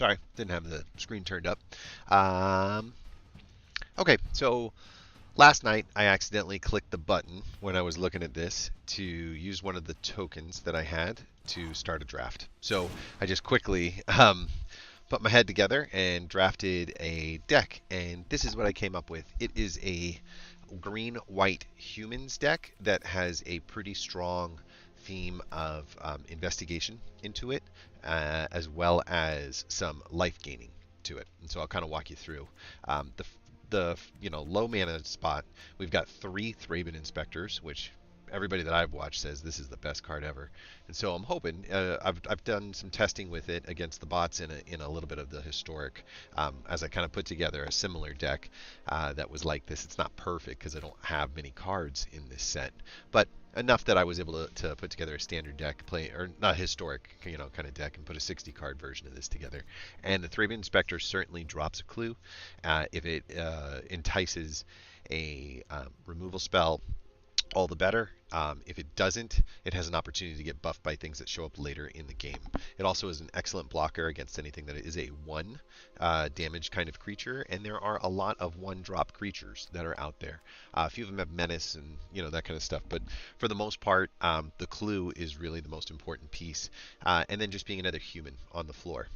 Sorry, didn't have the screen turned up. Um, okay, so last night I accidentally clicked the button when I was looking at this to use one of the tokens that I had to start a draft. So I just quickly put my head together and drafted a deck, and this is what I came up with. It is a green-white humans deck that has a pretty strong theme of investigation into it, as well as some life gaining to it. And so I'll kind of walk you through. The low mana spot, we've got three Thraben Inspectors, which everybody that I've watched says this is the best card ever. And so I'm hoping I've done some testing with it against the bots in a little bit of the historic as I kind of put together a similar deck that was like this. It's not perfect because I don't have many cards in this set, but enough that I was able to put together a standard deck, play or not historic, kind of deck, and put a 60 card version of this together. And the Thraben Inspector certainly drops a clue if it entices a removal spell, all the better. If it doesn't, it has an opportunity to get buffed by things that show up later in the game. It also is an excellent blocker against anything that is a 1 damage kind of creature, and there are a lot of 1-drop creatures that are out there. A few of them have menace and that kind of stuff, but for the most part, the clue is really the most important piece, and then just being another human on the floor.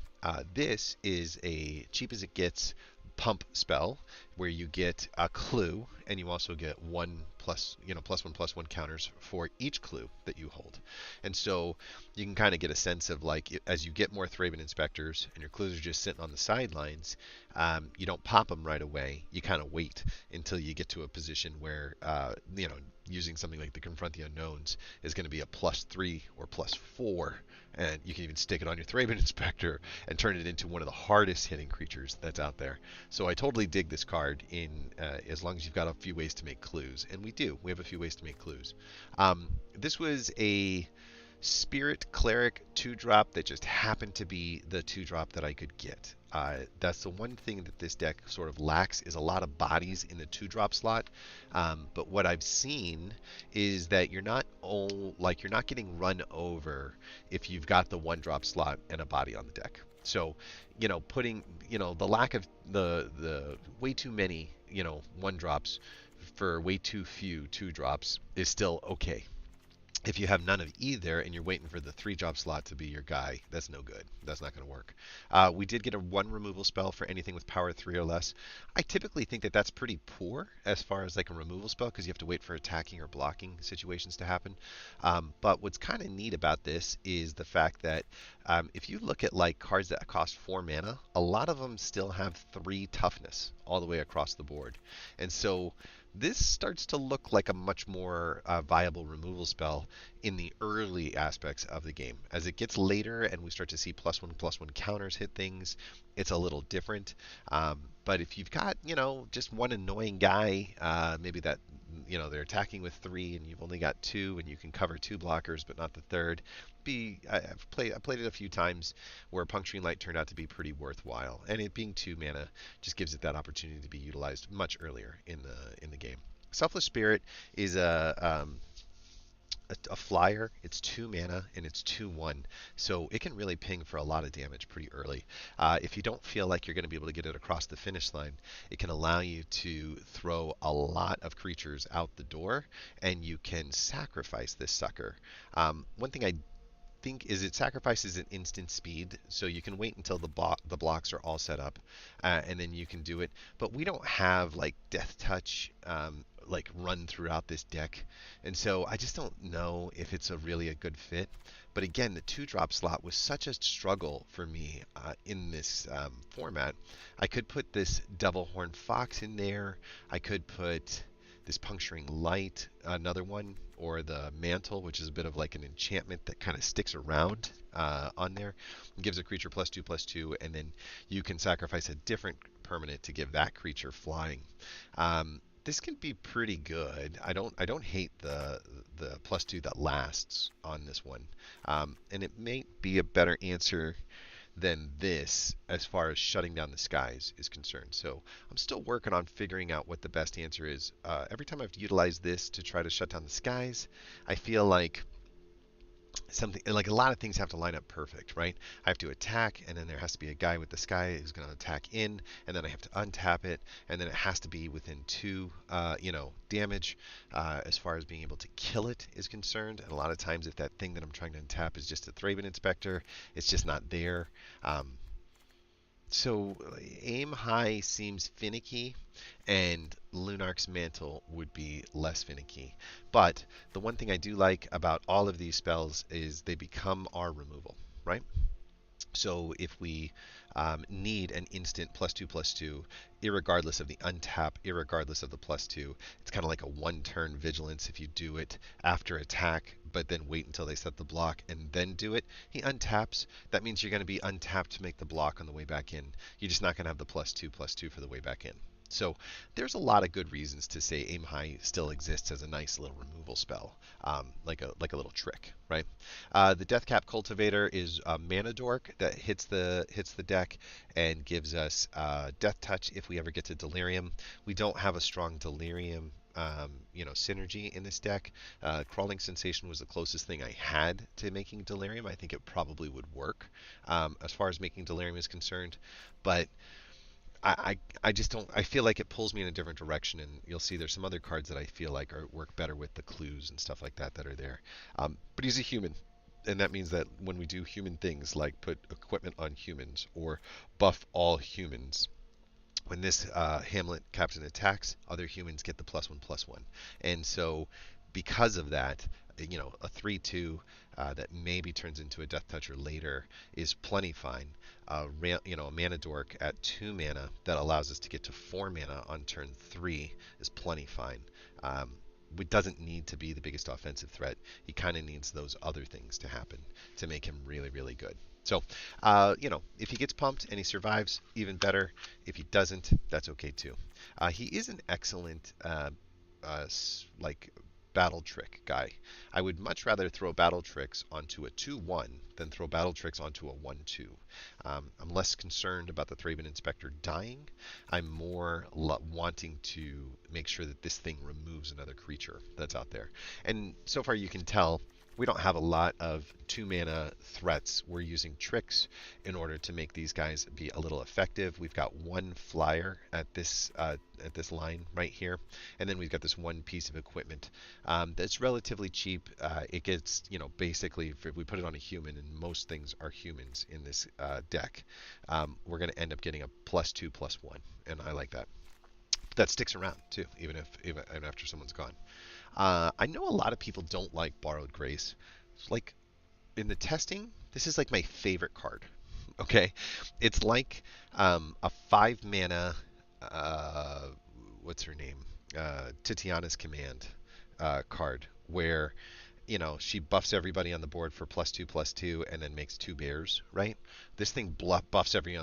This is a cheap as it gets pump spell where you get a clue and you also get +1/+1 counters for each clue that you hold. And so you can kind of get a sense of like as you get more Thraben Inspectors and your clues are just sitting on the sidelines, you don't pop them right away. You kind of wait until you get to a position where using something like the Confront the Unknowns is going to be a +3 or +4, and you can even stick it on your Thraben Inspector and turn it into one of the hardest hitting creatures that's out there. So I totally dig this card in as long as you've got a few ways to make clues, and we do. We have a few ways to make clues. This was a Spirit Cleric 2-drop that just happened to be the 2-drop that I could get. That's the one thing that this deck sort of lacks is a lot of bodies in the 2-drop slot. But what I've seen is that you're not getting run over if you've got the 1-drop slot and a body on the deck. So, putting the lack of the way too many 1-drops for way too few 2-drops is still okay. If you have none of either and you're waiting for the 3-drop slot to be your guy, that's no good. That's not going to work. We did get a 1 removal spell for anything with power 3 or less. I typically think that that's pretty poor as far as like a removal spell because you have to wait for attacking or blocking situations to happen. But what's kind of neat about this is the fact that if you look at like cards that cost 4 mana, a lot of them still have 3 toughness all the way across the board. And so this starts to look like a much more viable removal spell in the early aspects of the game. As it gets later and we start to see +1/+1 counters hit things, it's a little different. But if you've got, just one annoying guy, maybe that, they're attacking with 3 and you've only got 2 and you can cover 2 blockers but not the third. I've played it a few times where Puncturing Light turned out to be pretty worthwhile, and it being 2 mana just gives it that opportunity to be utilized much earlier in the game. Selfless Spirit is a flyer. It's 2 mana and it's 2/1, so it can really ping for a lot of damage pretty early. If you don't feel like you're going to be able to get it across the finish line, it can allow you to throw a lot of creatures out the door, and you can sacrifice this sucker. One thing I think is it sacrifices an instant speed, so you can wait until the blocks are all set up, and then you can do it. But we don't have like Death Touch like run throughout this deck, and so I just don't know if it's really a good fit. But again, the 2-drop slot was such a struggle for me in this format. I could put this Devil Horn Fox in there. I could put this Puncturing Light, another one, or the Mantle, which is a bit of like an enchantment that kind of sticks around on there. It gives a creature +2/+2, and then you can sacrifice a different permanent to give that creature flying. This can be pretty good. I don't hate the +2 that lasts on this one, and it may be a better answer than this as far as shutting down the skies is concerned. So I'm still working on figuring out what the best answer is. Every time I've utilized this to try to shut down the skies, I feel like something like a lot of things have to line up perfect, right? I have to attack, and then there has to be a guy with the sky who's going to attack in, and then I have to untap it, and then it has to be within two, damage as far as being able to kill it is concerned. And a lot of times, if that thing that I'm trying to untap is just a Thraben Inspector, it's just not there. So aim high seems finicky, and Lunarch's Mantle would be less finicky. But the one thing I do like about all of these spells is they become our removal, right? So if we need an instant +2/+2, irregardless of the untap, irregardless of the +2, it's kind of like a one-turn vigilance if you do it after attack, but then wait until they set the block and then do it. He untaps. That means you're going to be untapped to make the block on the way back in. You're just not going to have the +2/+2 for the way back in. So there's a lot of good reasons to say aim high still exists as a nice little removal spell, like a little trick, right? The Deathcap Cultivator is a mana dork that hits the deck and gives us Death Touch if we ever get to Delirium. We don't have a strong Delirium synergy in this deck. Crawling Sensation was the closest thing I had to making Delirium. I think it probably would work as far as making Delirium is concerned, but I just don't. I feel like it pulls me in a different direction, and you'll see there's some other cards that I feel like work better with the clues and stuff like that are there. But he's a human, and that means that when we do human things like put equipment on humans or buff all humans, when this Hamlet captain attacks, other humans get the +1/+1, and so because of that, a 3/2 that maybe turns into a Death Toucher later is plenty fine. A mana dork at 2 mana that allows us to get to 4 mana on turn 3 is plenty fine. It doesn't need to be the biggest offensive threat. He kind of needs those other things to happen to make him really, really good. So, if he gets pumped and he survives, even better. If he doesn't, that's okay too. He is an excellent, battle trick guy. I would much rather throw battle tricks onto a 2/1 than throw battle tricks onto a 1/2. I'm less concerned about the Thraben Inspector dying. I'm more wanting to make sure that this thing removes another creature that's out there. And so far you can tell we don't have a lot of 2 mana threats. We're using tricks in order to make these guys be a little effective. We've got one flyer at this line right here, and then we've got this one piece of equipment that's relatively cheap. It gets, basically, if we put it on a human, and most things are humans in this deck, we're going to end up getting a +2/+1, and I like that. That sticks around too, even after someone's gone. I know a lot of people don't like Borrowed Grace. Like in the testing, this is like my favorite card. Okay, it's like a 5 mana. What's her name? Titiana's Command card, where she buffs everybody on the board for +2/+2, and then makes 2 bears, right? This thing buffs everybody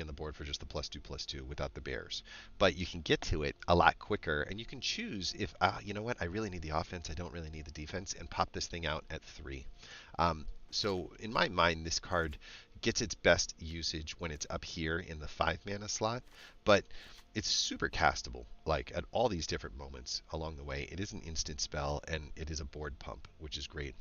on the board for just the +2/+2 without the bears. But you can get to it a lot quicker, and you can choose if, you know what, I really need the offense, I don't really need the defense, and pop this thing out at 3. So in my mind, this card gets its best usage when it's up here in the 5 mana slot, but it's super castable, like at all these different moments along the way. It is an instant spell, and it is a board pump, which is great.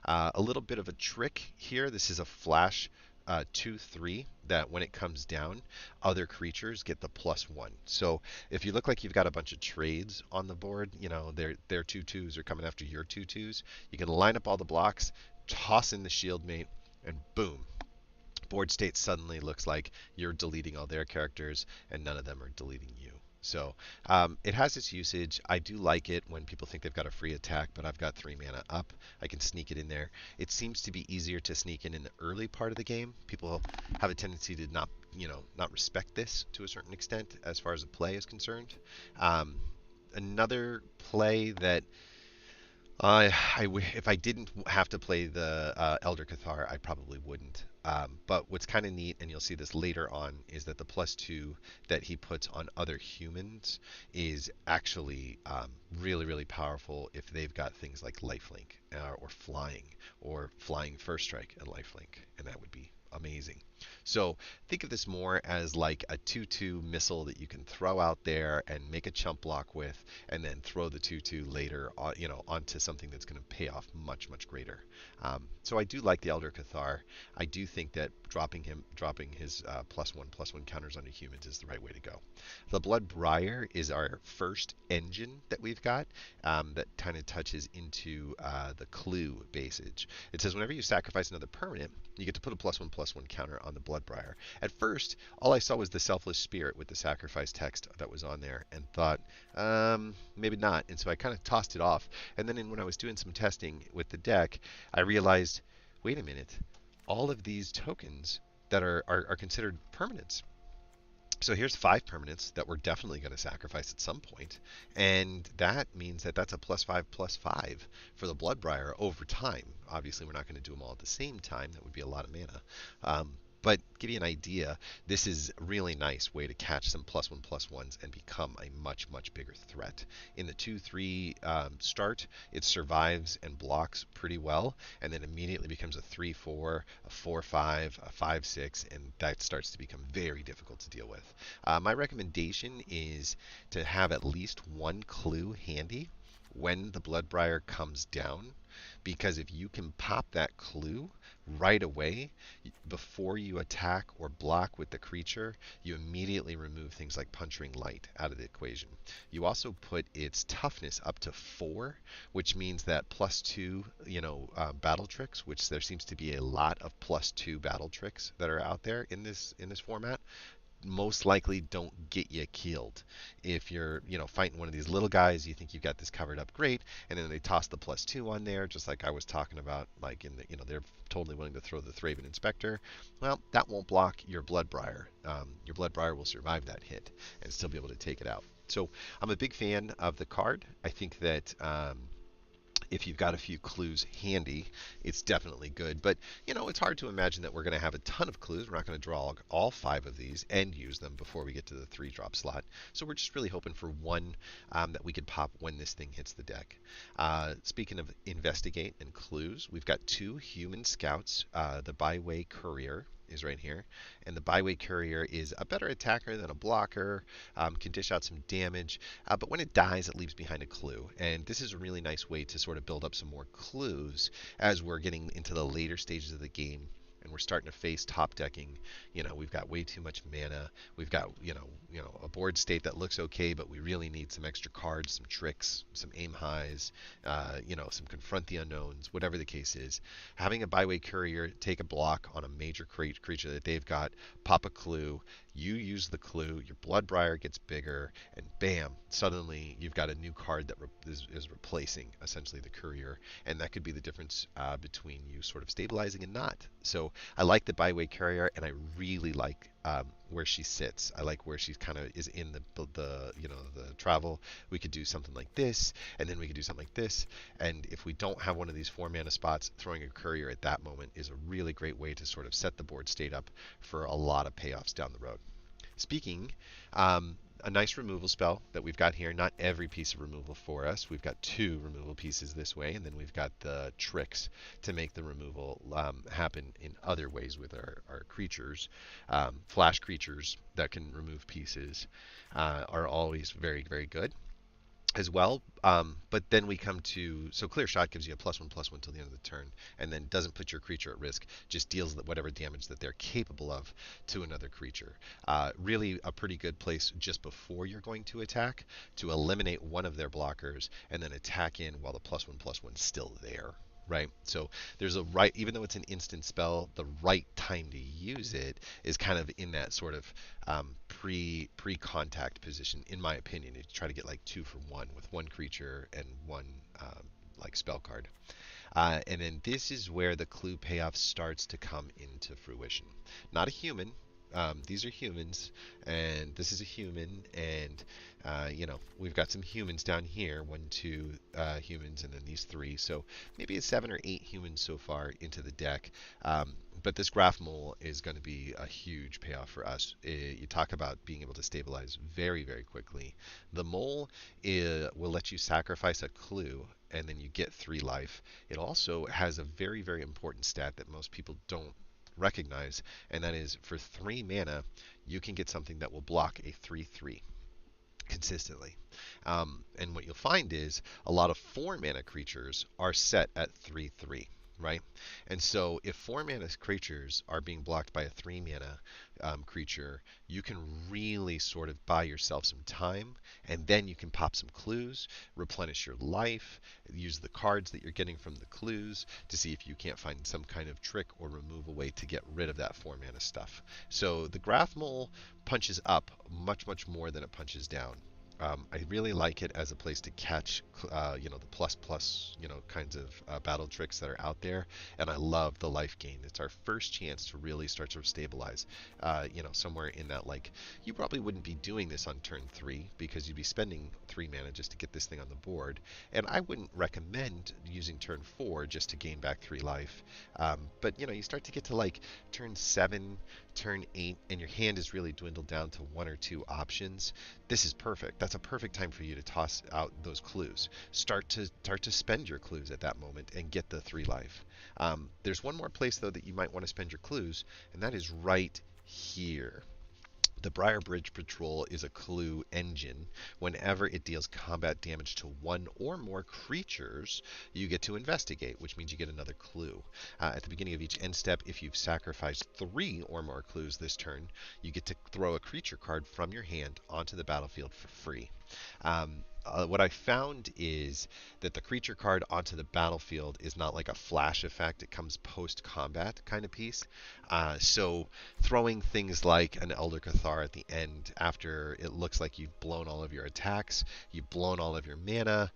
A little bit of a trick here. This is a flash 2/3 that when it comes down, other creatures get the +1. So if you look like you've got a bunch of trades on the board, their 2/2s are coming after your 2/2s, you can line up all the blocks, toss in the shield mate, and boom. Board state suddenly looks like you're deleting all their characters and none of them are deleting you. So it has its usage. I do like it when people think they've got a free attack, but I've got 3 mana up. I can sneak it in there. It seems to be easier to sneak in the early part of the game. People have a tendency to not respect this to a certain extent as far as the play is concerned. Another play that if I didn't have to play the Elder Cathar, I probably wouldn't. But what's kind of neat, and you'll see this later on, is that the +2 that he puts on other humans is actually really, really powerful if they've got things like lifelink or flying first strike and lifelink, and that would be amazing. So think of this more as like a 2/2 missile that you can throw out there and make a chump block with, and then throw the 2/2 later, onto something that's going to pay off much, much greater. So I do like the Elder Cathar. I do think that dropping his +1/+1 counters onto humans is the right way to go. The Blood Briar is our first engine that we've got, that kind of touches into the clue basage. It says whenever you sacrifice another permanent, you get to put a +1/+1 counter on the Bloodbriar. At first, all I saw was the Selfless Spirit with the sacrifice text that was on there, and thought, maybe not. And so I kind of tossed it off. And then when I was doing some testing with the deck, I realized, wait a minute, all of these tokens that are considered permanents. So here's 5 permanents that we're definitely going to sacrifice at some point, and that means that that's a +5/+5 for the Bloodbriar over time. Obviously, we're not going to do them all at the same time. That would be a lot of mana. But give you an idea, this is a really nice way to catch some +1/+1s and become a much, much bigger threat. In the 2/3 start, it survives and blocks pretty well, and then immediately becomes a 3/4, a 4/5, a 5/6, and that starts to become very difficult to deal with. My recommendation is to have at least one clue handy when the Bloodbriar comes down, because if you can pop that clue right away before you attack or block with the creature, you immediately remove things like Puncturing Light out of the equation. You also put its toughness up to 4, which means that +2, battle tricks, which there seems to be a lot of +2 battle tricks that are out there in this format, most likely don't get you killed. If you're, fighting one of these little guys, you think you've got this covered up great, and then they toss the +2 on there, just like I was talking about, like in the, they're totally willing to throw the Thraben Inspector. Well, that won't block your Bloodbriar. Your Bloodbriar will survive that hit and still be able to take it out. So I'm a big fan of the card. I think that if you've got a few clues handy, it's definitely good. But, it's hard to imagine that we're going to have a ton of clues. We're not going to draw all 5 of these and use them before we get to the 3-drop slot. So we're just really hoping for one that we could pop when this thing hits the deck. Speaking of investigate and clues, we've got 2 human scouts. The Byway Courier is right here. And the Byway Courier is a better attacker than a blocker, can dish out some damage, but when it dies, it leaves behind a clue. And this is a really nice way to sort of build up some more clues as we're getting into the later stages of the game. And we're starting to face top decking. We've got way too much mana. We've got, a board state that looks okay, but we really need some extra cards, some tricks, some aim highs, some confront the unknowns, whatever the case is. Having a Byway Courier take a block on a major creature that they've got, pop a clue, you use the clue, your Bloodbriar gets bigger, and bam, suddenly you've got a new card that is replacing essentially the Courier, and that could be the difference between you sort of stabilizing and not. So I like the Byway Courier, and I really like where she sits. I like where she kind of is in the travel. We could do something like this, and then we could do something like this. And if we don't have one of these 4-mana spots, throwing a Courier at that moment is a really great way to sort of set the board state up for a lot of payoffs down the road. Speaking, a nice removal spell that we've got here. Not every piece of removal for us. We've got 2 removal pieces this way, and then we've got the tricks to make the removal happen in other ways with our creatures. Flash creatures that can remove pieces are always very, very good as well. But then we come to, so Clear Shot gives you a +1/+1 till the end of the turn, and then doesn't put your creature at risk, just deals whatever damage that they're capable of to another creature. Really a pretty good place just before you're going to attack to eliminate one of their blockers and then attack in while the +1/+1's still there. Right, so there's a right, even though it's an instant spell, the right time to use it is kind of in that sort of pre-contact position, in my opinion. You try to get like 2 for 1 with one creature and one like spell card. And then this is where the clue payoff starts to come into fruition. Not a human. These are humans, and this is a human, and we've got some humans down here, 1, 2 humans, and then these 3. So maybe it's 7 or 8 humans so far into the deck. But this Graph Mole is going to be a huge payoff for us. You talk about being able to stabilize very, very quickly. The Mole will let you sacrifice a clue, and then you get 3 life. It also has a very, very important stat that most people don't recognize, and that is for 3 mana, you can get something that will block a 3/3 consistently. And what you'll find is a lot of 4 mana creatures are set at 3/3, right? And so if 4 mana creatures are being blocked by a 3 mana creature, you can really sort of buy yourself some time, and then you can pop some clues, replenish your life, use the cards that you're getting from the clues to see if you can't find some kind of trick or remove a way to get rid of that 4 mana stuff. So the Grathmole punches up much, much more than it punches down. I really like it as a place to catch, the plus plus, kinds of battle tricks that are out there, and I love the life gain. It's our first chance to really start to stabilize, somewhere in that, like, you probably wouldn't be doing this on turn 3 because you'd be spending 3 mana just to get this thing on the board, and I wouldn't recommend using turn 4 just to gain back 3 life. But you start to get to like turn 7, turn 8, and your hand is really dwindled down to 1 or 2 options. This is perfect. That's a perfect time for you to toss out those clues. Start to spend your clues at that moment and get the 3 life. There's one more place though that you might want to spend your clues, and that is right here. The Briar Bridge Patrol is a clue engine. Whenever it deals combat damage to 1 or more creatures, you get to investigate, which means you get another clue. At the beginning of each end step, if you've sacrificed 3 or more clues this turn, you get to throw a creature card from your hand onto the battlefield for free. What I found is that the creature card onto the battlefield is not like a flash effect. It comes post-combat kind of piece. So throwing things like an Elder Cathar at the end after it looks like you've blown all of your attacks, you've blown all of your mana,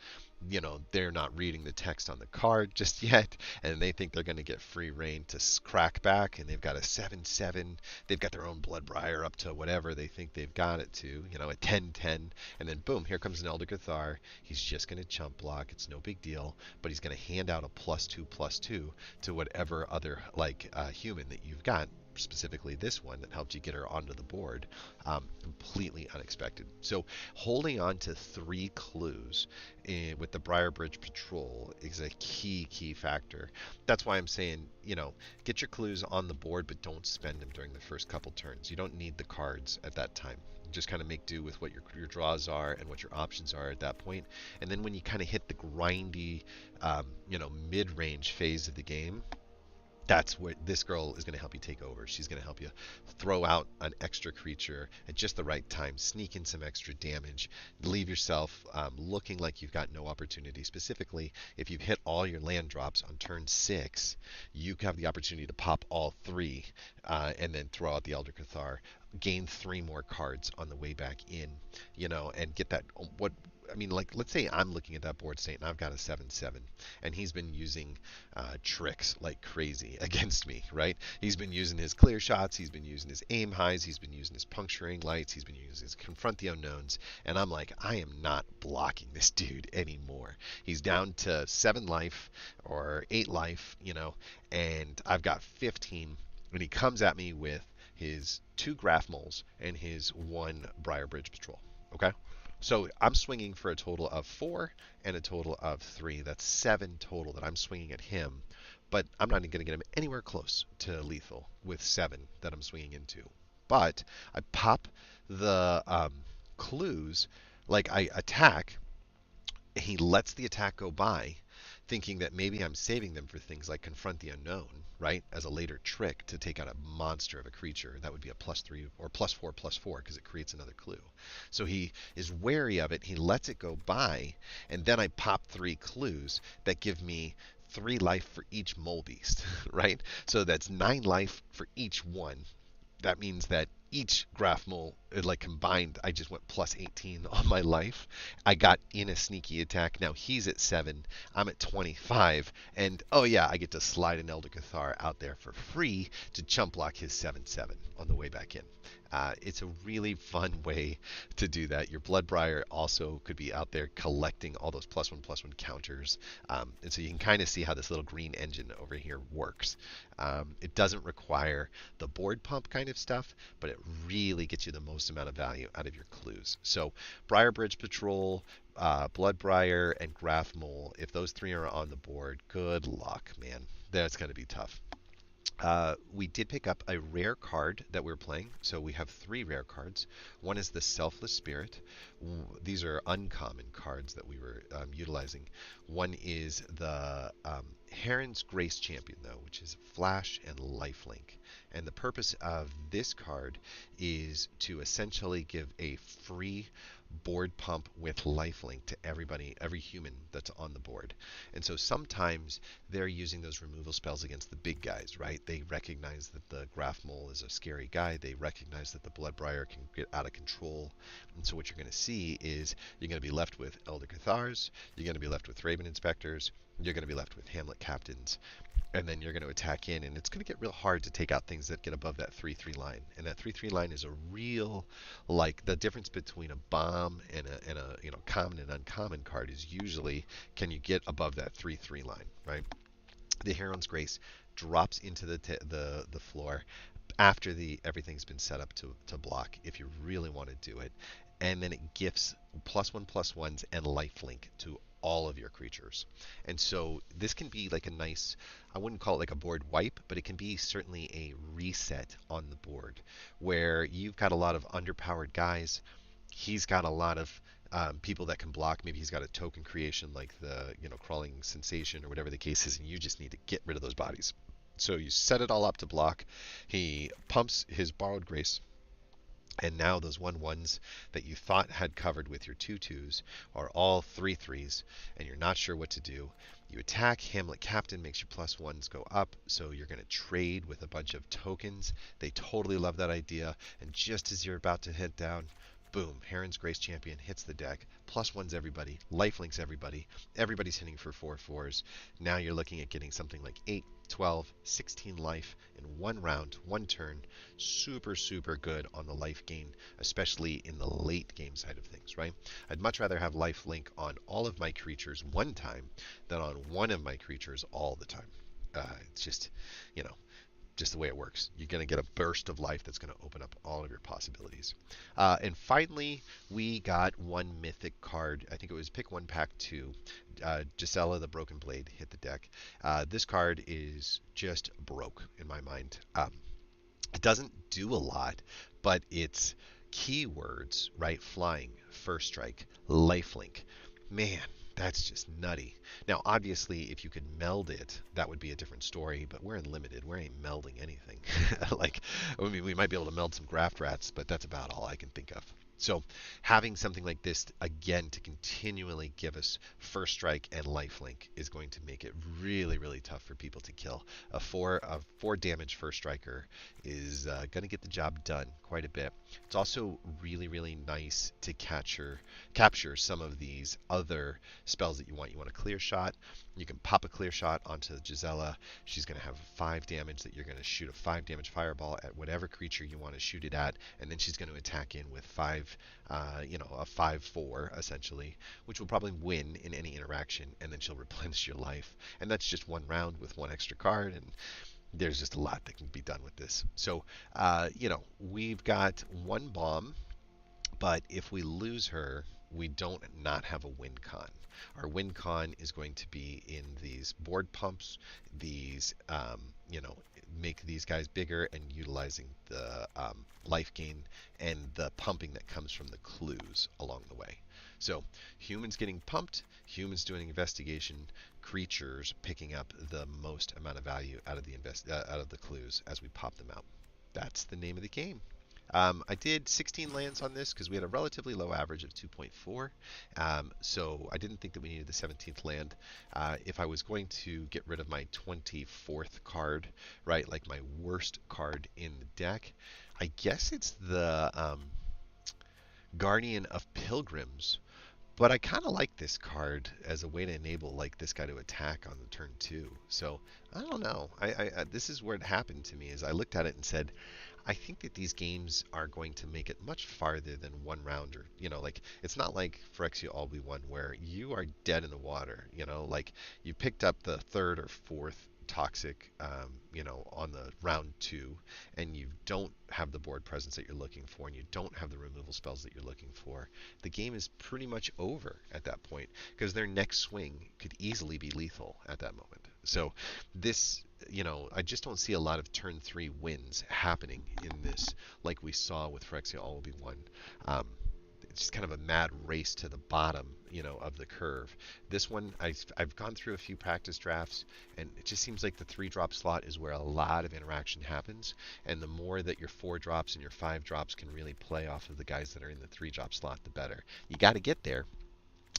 they're not reading the text on the card just yet, and they think they're going to get free reign to crack back, and they've got a 7/7. They've got their own Bloodbriar up to whatever they think they've got it to, a 10/10, and then boom, here comes an Elder Cathar. He's just going to chump block. It's no big deal, but he's going to hand out a +2/+2 to whatever other human that you've got, specifically this one that helped you get her onto the board. Completely unexpected. So holding on to 3 clues with the Briar Bridge Patrol is a key factor. That's why I'm saying, get your clues on the board, but don't spend them during the first couple turns. You don't need the cards at that time. Just kind of make do with what your draws are and what your options are at that point. And then when you kind of hit the grindy, mid-range phase of the game, that's what this girl is going to help you take over. She's going to help you throw out an extra creature at just the right time, sneak in some extra damage, leave yourself looking like you've got no opportunity. Specifically, if you've hit all your land drops on turn 6, you have the opportunity to pop all 3 and then throw out the Elder Cathar, gain 3 more cards on the way back in, and get that. Let's say I'm looking at that board state and I've got a 7/7, and he's been using tricks like crazy against me, right? He's been using his clear shots, he's been using his aim highs, he's been using his puncturing lights, he's been using his confront the unknowns, and I'm like, I am not blocking this dude anymore. He's down to 7 life or 8 life, and I've got 15, and he comes at me with his 2 Grathmoles and his 1 Briar Bridge Patrol. Okay? So I'm swinging for a total of 4 and a total of 3. That's 7 total that I'm swinging at him. But I'm not even going to get him anywhere close to lethal with 7 that I'm swinging into. But I pop the clues, like I attack, he lets the attack go by, thinking that maybe I'm saving them for things like Confront the Unknown, right, as a later trick to take out a monster of a creature. That would be a +3 or +4/+4 because it creates another clue. So he is wary of it. He lets it go by, and then I pop 3 clues that give me 3 life for each mole beast, right? So that's 9 life for each one. That means that each Grathmole, combined, I just went +18 on my life. I got in a sneaky attack. Now he's at 7. I'm at 25. And, oh yeah, I get to slide an Elder Cathar out there for free to chump block his 7/7 on the way back in. It's a really fun way to do that. Your Bloodbriar also could be out there collecting all those +1/+1 counters. And so you can kind of see how this little green engine over here works. It doesn't require the board pump kind of stuff, but it really gets you the most amount of value out of your clues. So Briar Bridge Patrol, Bloodbriar, and Grathmole, if those 3 are on the board, good luck, man. That's going to be tough. We did pick up a rare card that we're playing. So we have three rare cards. One is the Selfless Spirit. These are uncommon cards that we were utilizing. One is the Heron's Grace Champion, though, which is Flash and Lifelink. And the purpose of this card is to essentially give a free board pump with lifelink to everybody, every human that's on the board. And so sometimes they're using those removal spells against the big guys, right? They recognize that the Graph Mole is a scary guy. They recognize that the Bloodbriar can get out of control. And so what you're going to see is you're going to be left with Elder Cathars, you're going to be left with Raven Inspectors, you're going to be left with Hamlet Captains, and then you're going to attack in, and it's going to get real hard to take out things that get above that 3/3 line. And that 3/3 line is a real, like, the difference between a bomb and a common and uncommon card is usually, can you get above that 3/3 line, right? The Heron's Grace drops into the floor after the everything's been set up to block if you really want to do it, and then it gifts +1/+1s and lifelink to all of your creatures. And so this can be like a nice, I wouldn't call it like a board wipe, but it can be certainly a reset on the board where you've got a lot of underpowered guys. He's got a lot of people that can block. Maybe he's got a token creation like the crawling sensation or whatever the case is, and you just need to get rid of those bodies. So you set it all up to block. He pumps his Borrowed Grace, and now those 1/1s that you thought had covered with your 2/2s are all 3/3s, and you're not sure what to do. You attack. Hamlet Captain makes your +1s go up, so you're going to trade with a bunch of tokens. They totally love that idea, and just as you're about to hit down, boom, Heron's Grace Champion hits the deck. +1s everybody, lifelinks everybody. Everybody's hitting for 4/4s. Now you're looking at getting something like 8, 12, 16 life in one round, one turn. Super, super good on the life gain, especially in the late game side of things, right? I'd much rather have lifelink on all of my creatures one time than on one of my creatures all the time. It's just, you know, just the way it works. You're going to get a burst of life that's going to open up all of your possibilities. And finally, we got one mythic card. I think it was pick one, pack two. Gisela the Broken Blade hit the deck. This card is just broke in my mind. It doesn't do a lot, but it's keywords, right? Flying, first strike, lifelink. Man, that's just nutty. Now, obviously, if you could meld it, that would be a different story, but we're in limited. We ain't melding anything. Like, I mean, we might be able to meld some graft rats, but that's about all I can think of. So having something like this, again, to continually give us first strike and lifelink is going to make it really, really tough for people to kill. A four damage first striker is going to get the job done quite a bit. It's also really, really nice to capture some of these other spells that you want. You want a clear shot. You can pop a clear shot onto Gisela. She's going to have 5 damage that you're going to shoot a 5 damage fireball at whatever creature you want to shoot it at, and then she's going to attack in with a 5/4 essentially, which will probably win in any interaction, and then she'll replenish your life. And that's just one round with one extra card, and there's just a lot that can be done with this. So, we've got one bomb, but if we lose her, we don't not have a win con. Our win con is going to be in these board pumps, these, make these guys bigger, and utilizing the life gain and the pumping that comes from the clues along the way. So humans getting pumped, humans doing investigation, creatures picking up the most amount of value out of the clues as we pop them out. That's the name of the game. I did 16 lands on this because we had a relatively low average of 2.4. So I didn't think that we needed the 17th land. If I was going to get rid of my 24th card, right, like my worst card in the deck, I guess it's the Guardian of Pilgrims. But I kind of like this card as a way to enable like this guy to attack on the turn 2. So I don't know. This is where it happened to me. Is I looked at it and said, I think that these games are going to make it much farther than one rounder. Like it's not like Phyrexia All We Won where you are dead in the water. Like you picked up the third or fourth toxic, on the round 2, and you don't have the board presence that you're looking for, and you don't have the removal spells that you're looking for. The game is pretty much over at that point because their next swing could easily be lethal at that moment. So this you know, I just don't see a lot of turn 3 wins happening in this, like we saw with Phyrexia All Will Be One. Um, it's just kind of a mad race to the bottom, you know, of the curve. This one, I've gone through a few practice drafts, and it just seems like the 3-drop slot is where a lot of interaction happens. And the more that your 4 drops and your 5 drops can really play off of the guys that are in the 3-drop slot, the better. You got to get there,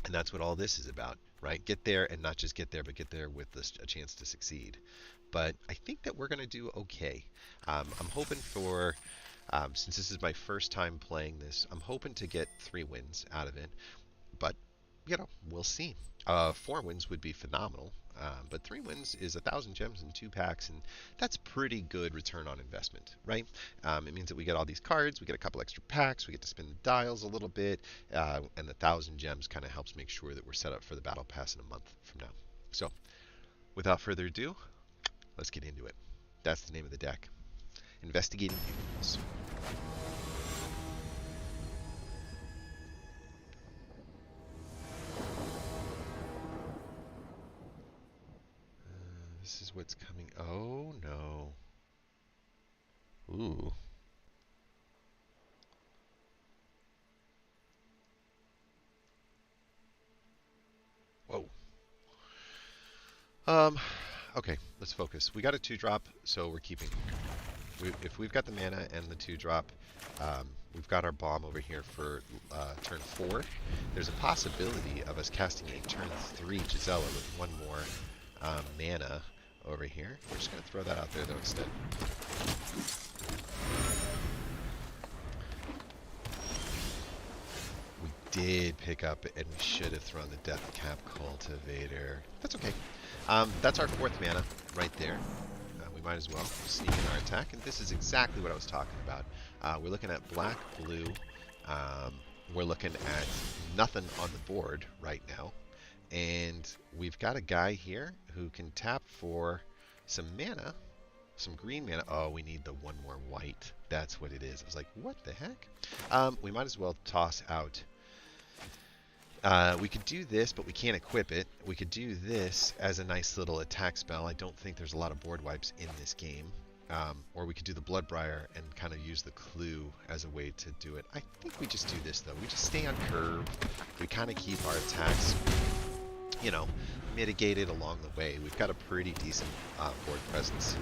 and that's what all this is about, right? Get there, and not just get there, but get there with a chance to succeed. But I think that we're going to do okay. I'm hoping for, since this is my first time playing this, I'm hoping to get 3 wins out of it. But, you know, we'll see. 4 wins would be phenomenal. But 3 wins is 1,000 gems in 2 packs, and that's pretty good return on investment, right? It means that we get all these cards, we get a couple extra packs, we get to spin the dials a little bit, and the 1,000 gems kind of helps make sure that we're set up for the battle pass in a month from now. So, without further ado, let's get into it. That's the name of the deck. Investigating Humans. This is what's coming. Oh, no. Ooh. Whoa. Okay, let's focus. We got a 2-drop, so we're keeping. If we've got the mana and the 2-drop, we've got our bomb over here for turn 4. There's a possibility of us casting a turn 3 Gisela with 1 more mana over here. We're just going to throw that out there, though, instead. We did pick up, and we should have thrown the Death Cap Cultivator. That's okay. That's our 4th mana right there. We might as well sneak in our attack, and this is exactly what I was talking about. We're looking at black, blue. We're looking at nothing on the board right now, and we've got a guy here who can tap for some mana, some green mana. Oh, we need the 1 more white. That's what it is. I was like, what the heck? We might as well toss out. We could do this, but we can't equip it. We could do this as a nice little attack spell. I don't think there's a lot of board wipes in this game. Or we could do the Bloodbriar and kind of use the Clue as a way to do it. I think we just do this, though. We just stay on curve. We kind of keep our attacks, you know, mitigated along the way. We've got a pretty decent board presence.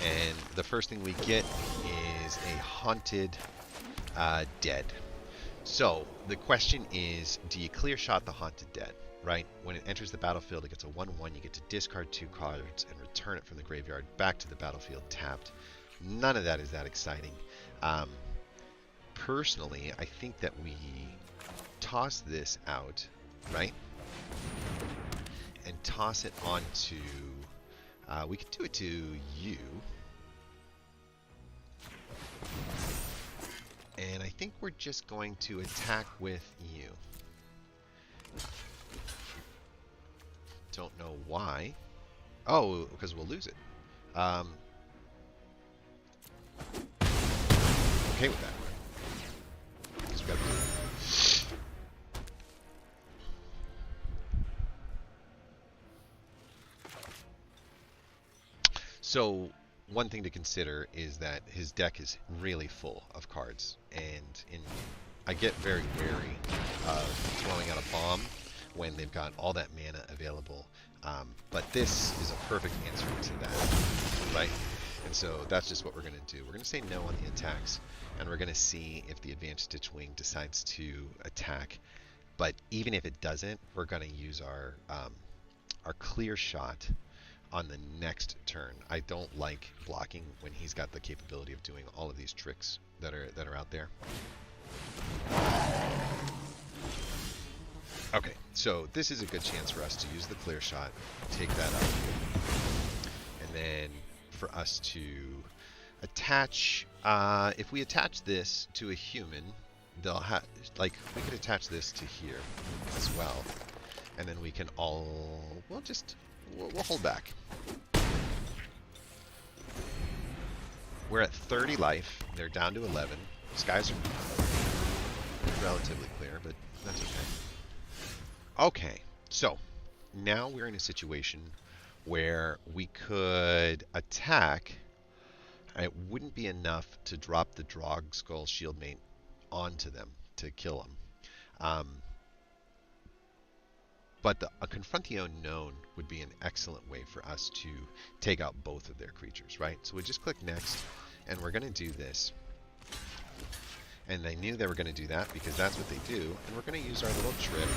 And the first thing we get is a Haunted Dead. So, the question is, do you clear shot the Haunted Dead, right? When it enters the battlefield, it gets a 1/1. You get to discard 2 cards and return it from the graveyard back to the battlefield tapped. None of that is that exciting. Personally, I think that we toss this out, right? And toss it onto... we could do it to you. And I think we're just going to attack with you. Don't know why. Oh, because we'll lose it. Okay with that. Because we got blue. So, one thing to consider is that his deck is really full of cards, and I get very wary of throwing out a bomb when they've got all that mana available. But this is a perfect answer to that, right? And so that's just what we're going to do. We're going to say no on the attacks, and we're going to see if the Advanced Stitchwing decides to attack. But even if it doesn't, we're going to use our clear shot on the next turn. I don't like blocking when he's got the capability of doing all of these tricks that are out there. Okay, so this is a good chance for us to use the clear shot, take that up, and then for us to attach. If we attach this to a human, they'll have, like, we could attach this to here as well, and then we can all, we'll hold back. We're at 30 life. They're down to 11. Skies are relatively clear, but that's okay. Okay, so now we're in a situation where we could attack. It wouldn't be enough to drop the Drogskol Shieldmate onto them to kill them. But a Confront the Unknown would be an excellent way for us to take out both of their creatures, right? So we just click Next, and we're going to do this. And they knew they were going to do that because that's what they do. And we're going to use our little trick.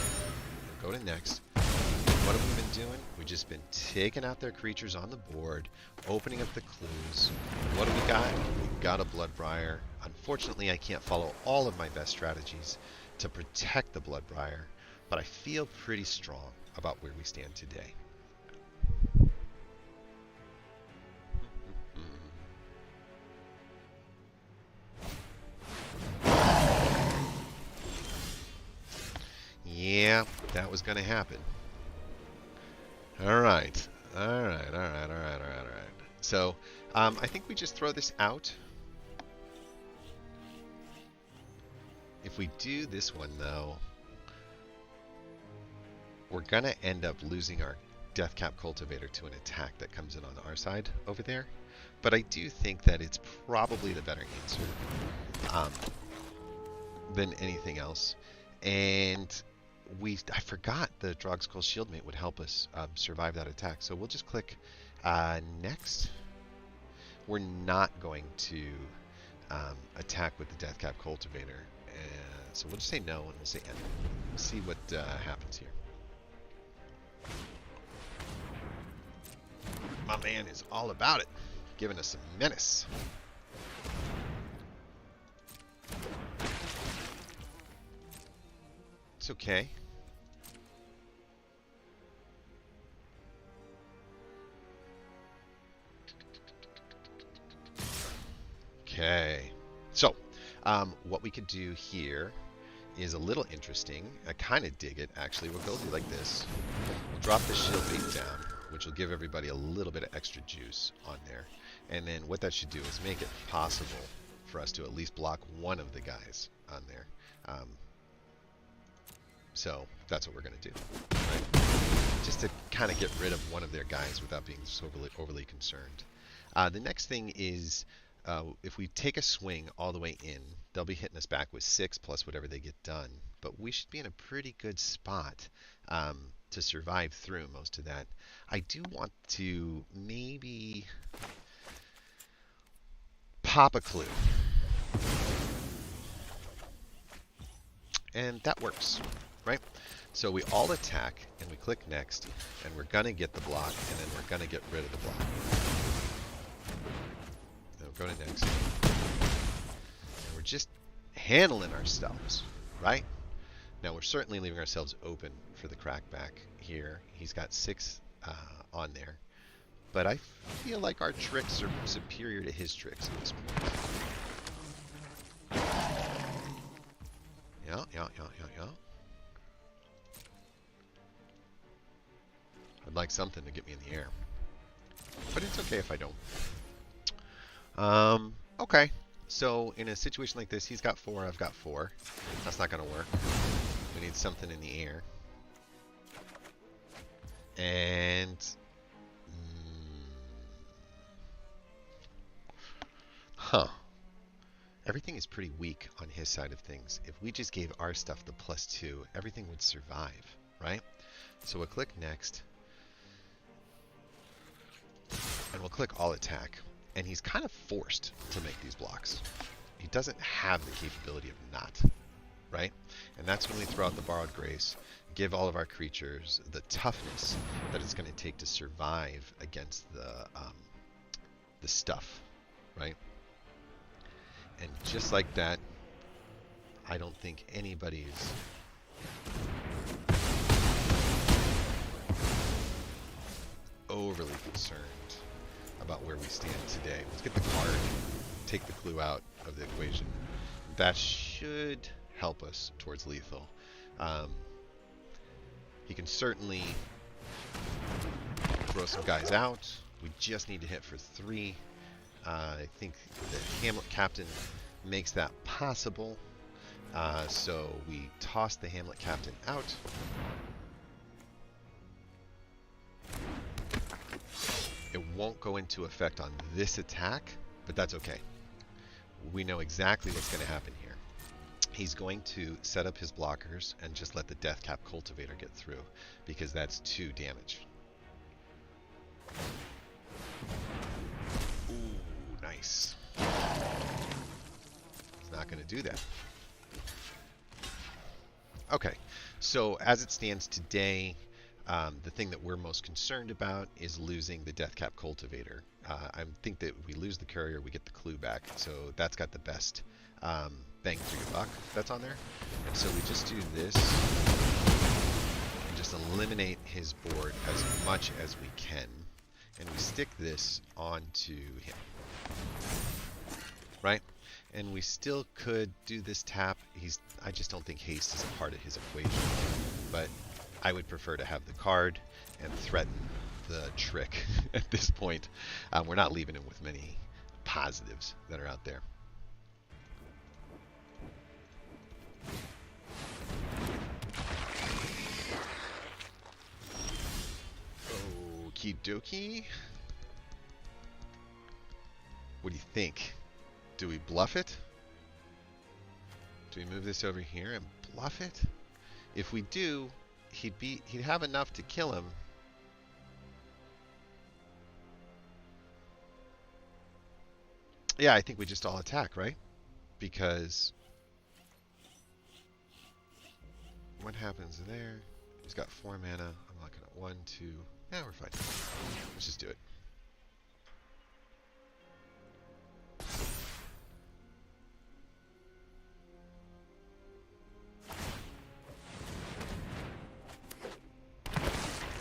Go to Next. What have we been doing? We've just been taking out their creatures on the board, opening up the clues. What do we got? We've got a Bloodbriar. Unfortunately, I can't follow all of my best strategies to protect the Bloodbriar, but I feel pretty strong about where we stand today. Yeah, that was going to happen. All right. So, I think we just throw this out. If we do this one, though, we're going to end up losing our Deathcap Cultivator to an attack that comes in on our side over there. But I do think that it's probably the better answer than anything else. And I forgot the Drogskol Shieldmate would help us survive that attack. So we'll just click Next. We're not going to attack with the Deathcap Cultivator. So we'll just say no and we'll say end. We'll see what happens here. My man is all about it, giving us some menace. It's okay. Okay. So, what we could do here is a little interesting. I kind of dig it, actually. We'll go do like this. We'll drop the Shieldmate down, which will give everybody a little bit of extra juice on there. And then what that should do is make it possible for us to at least block one of the guys on there. So that's what we're going to do, right? Just to kind of get rid of one of their guys without being so overly concerned. The next thing is if we take a swing all the way in, they'll be hitting us back with 6 plus whatever they get done. But we should be in a pretty good spot to survive through most of that. I do want to maybe pop a clue. And that works, right? So we all attack, and we click Next, and we're going to get the block, and then we're going to get rid of the block. Then we'll go to Next. And we're just handling ourselves, right? Now, we're certainly leaving ourselves open for the crackback here. He's got 6 on there. But I feel like our tricks are superior to his tricks at this point. Yeah. I'd like something to get me in the air. But it's okay if I don't. Okay. So in a situation like this, he's got 4, I've got 4. That's not going to work. We need something in the air. And... Everything is pretty weak on his side of things. If we just gave our stuff the +2, everything would survive, right? So we'll click Next. And we'll click All Attack. And he's kind of forced to make these blocks. He doesn't have the capability of not, right? And that's when we throw out the Borrowed Grace, give all of our creatures the toughness that it's going to take to survive against the stuff, right? And just like that, I don't think anybody's overly concerned about where we stand today. Let's get the card, take the clue out of the equation. That should help us towards lethal. He can certainly throw some guys out. We just need to hit for 3. I think the Hamlet Captain makes that possible. So we toss the Hamlet Captain out. won't go into effect on this attack, but that's okay. We know exactly what's going to happen here. He's going to set up his blockers and just let the Deathcap Cultivator get through, because that's 2 damage. Ooh, nice. He's not going to do that. Okay, so as it stands today, the thing that we're most concerned about is losing the Deathcap Cultivator. I think that if we lose the courier, we get the clue back, so that's got the best bang for your buck that's on there. And so we just do this and just eliminate his board as much as we can, and we stick this onto him, right? And we still could do this tap. I just don't think haste is a part of his equation, but I would prefer to have the card and threaten the trick at this point. We're not leaving him with many positives that are out there. Okie dokie. What do you think? Do we bluff it? Do we move this over here and bluff it? If we do, he'd have enough to kill him. Yeah, I think we just all attack, right? Because what happens there? He's got 4 mana. I'm looking at 1, 2. Yeah, we're fine. Let's just do it.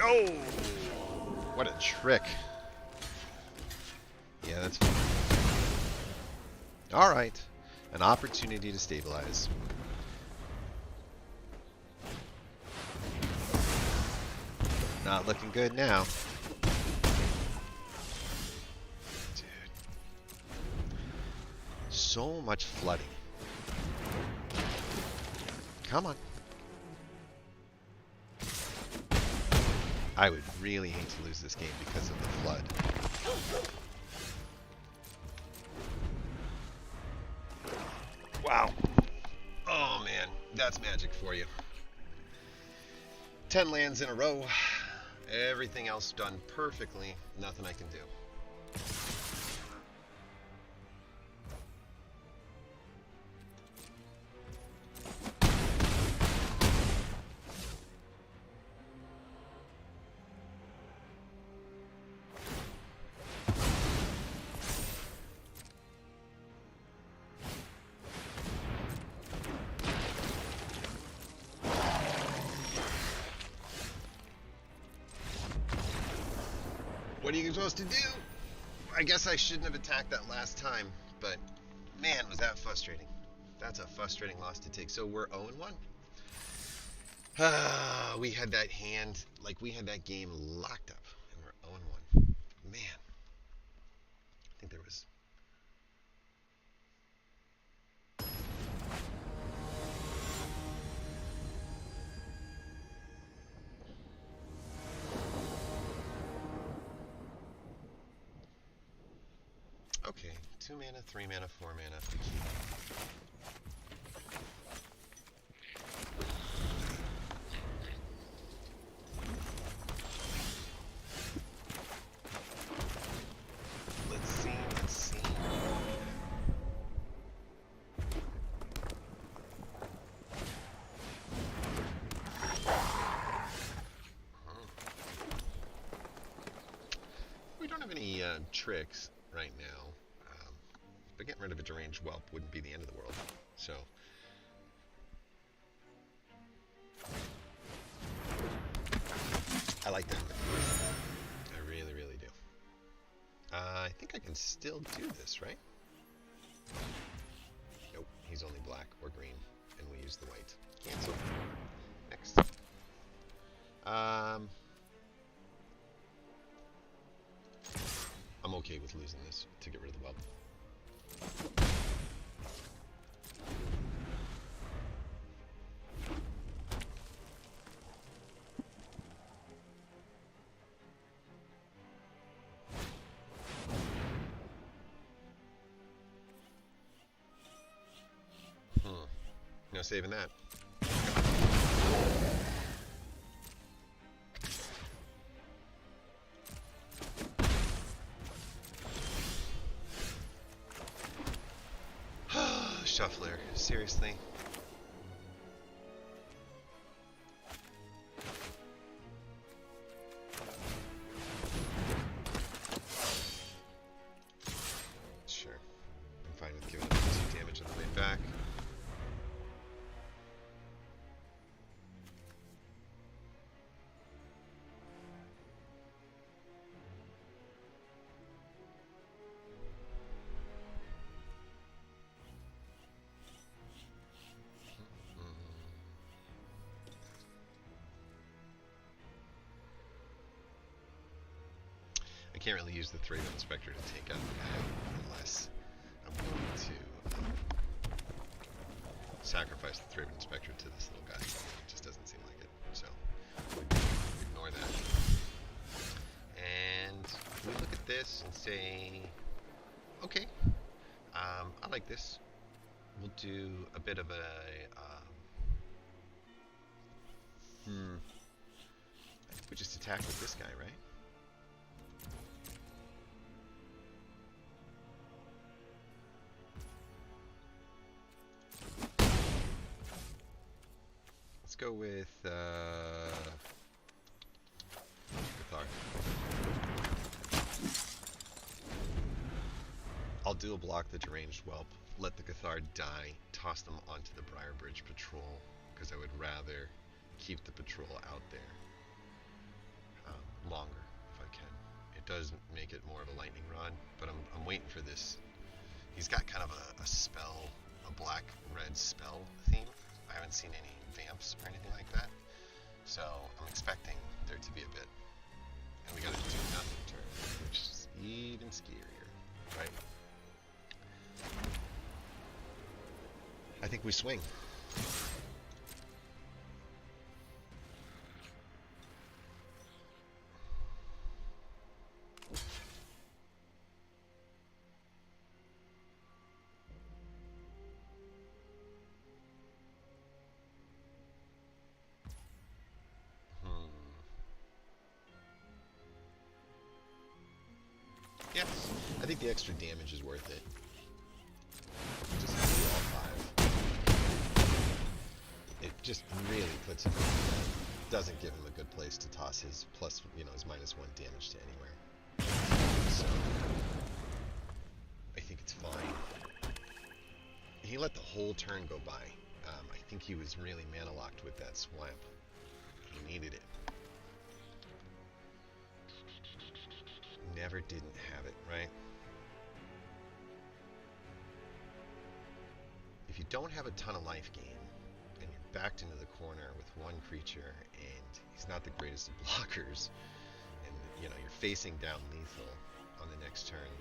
Oh! What a trick. Yeah, that's fine. Alright. An opportunity to stabilize. Not looking good now. Dude. So much flooding. Come on. I would really hate to lose this game because of the flood. Wow. Oh man, that's magic for you. 10 lands in a row. Everything else done perfectly. Nothing I can do. What are you supposed to do? I guess I shouldn't have attacked that last time, but man, was that frustrating. That's a frustrating loss to take. So we're 0-1. We had that hand, like we had that game locked up, and we're 0-1. Man, I think there was... Okay, 2 mana, 3 mana, 4 mana to keep. Let's see. We don't have any tricks right now. But getting rid of a deranged whelp wouldn't be the end of the world. So I like that. I really, really do. I think I can still do this, right? Nope, he's only black or green, and we use the white. Cancel. Next. I'm okay with losing this to get rid of the whelp. No saving that. Shuffler, seriously? Sure. I'm fine with giving him 2 damage on the way back. I can't really use the Thraven Inspector to take out the guy unless I'm willing to sacrifice the Thraven Inspector to this little guy. It just doesn't seem like it, so ignore that. And we look at this and say, okay, I like this. We'll do a bit of a I think we just attack with this guy, right? Let's go with Cathar. I'll dual block the Deranged Whelp, let the Cathar die, toss them onto the Briarbridge Patrol, because I would rather keep the patrol out there longer if I can. It does make it more of a lightning rod, but I'm waiting for this. He's got kind of a spell, a black-red spell theme. I haven't seen any vamps or anything like that, so I'm expecting there to be a bit. And we got a do nothing turn, which is even scarier, right? I think we swing. Yes, I think the extra damage is worth it. Just do all 5. It just really puts him. Doesn't give him a good place to toss his plus, his -1 damage to anywhere. So I think it's fine. He let the whole turn go by. I think he was really mana locked with that swamp. He needed it. Never didn't have it, right? If you don't have a ton of life gain and you're backed into the corner with one creature and he's not the greatest of blockers, and you're facing down lethal on the next turn,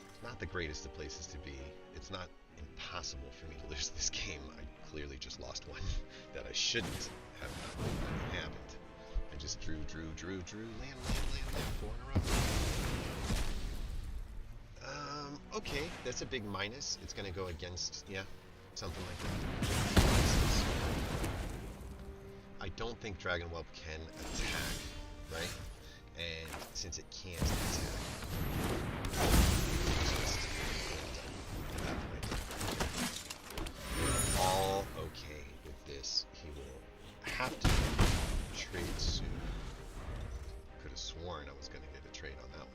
it's not the greatest of places to be. It's not impossible for me to lose this game. I clearly just lost one that I shouldn't have done. It happened. I just drew, land, 4 in a row. Okay, that's a big minus. It's going to go against, something like that. I don't think Dragon Whelp can attack, right? And since it can't attack, just at that point, we're all okay with this. He will have to trade soon. Could have sworn I was going to get a trade on that one.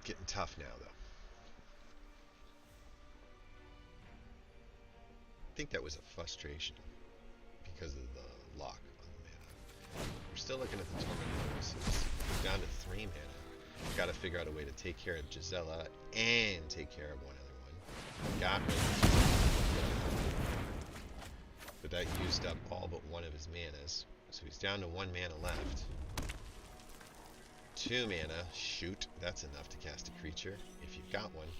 Getting tough now, though. I think that was a frustration because of the lock on the mana. We're still looking at the Torment Notices. We're down to 3 mana. We've got to figure out a way to take care of Gisela and take care of one other one. Got rid of but that used up all but one of his manas. So he's down to 1 mana left. 2 mana. Shoot, that's enough to cast a creature if you've got one.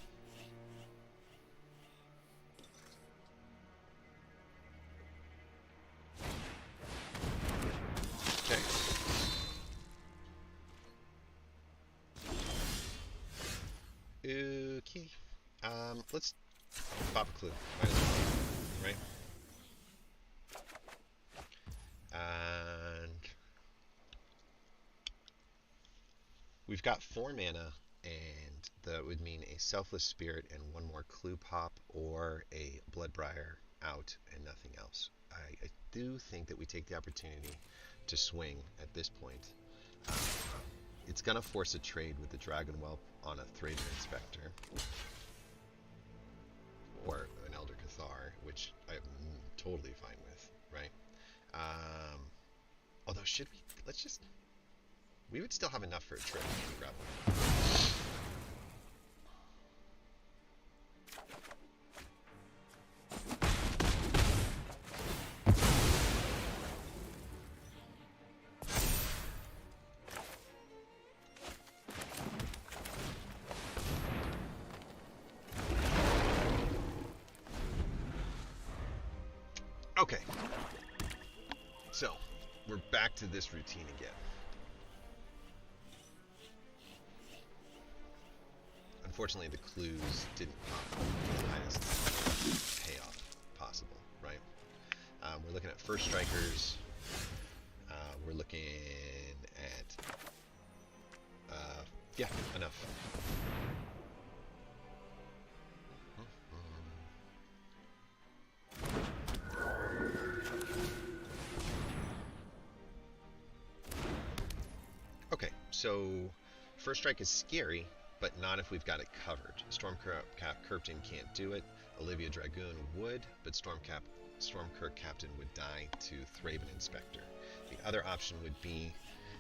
Okay. Okay. Let's pop a clue. Might as well, right? And we've got 4 mana, and that would mean a Selfless Spirit and 1 more clue pop, or a Bloodbriar out and nothing else. I do think that we take the opportunity to swing at this point. It's going to force a trade with the Dragon Whelp on a Thraben Inspector. Or an Elder Cathar, which I'm totally fine with, right? Although, should we? Let's just... We would still have enough for a trade if we grab one. Okay, so we're back to this routine again. Unfortunately, the clues didn't pop the highest payoff possible, right? We're looking at first strikers. We're looking at, yeah, enough. Okay, so first strike is scary, but not if we've got it covered. Stormcap Captain can't do it. Olivia Dragoon would, but Stormkirk Captain would die to Thraben Inspector. The other option would be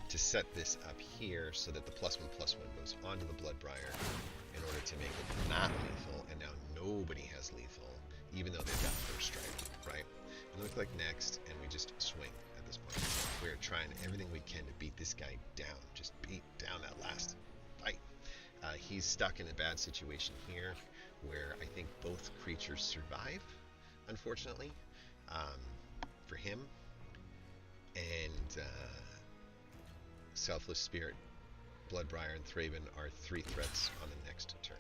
to set this up here so that the +1/+1 goes onto the Bloodbriar in order to make it not lethal, and now nobody has lethal, even though they've got first strike, right? And look like next, and we just swing at this point. We're trying everything we can to beat this guy down, just beat down that last fight. He's stuck in a bad situation here, where I think both creatures survive, unfortunately, for him. And Selfless Spirit, Bloodbriar, and Thraben are 3 threats on the next turn.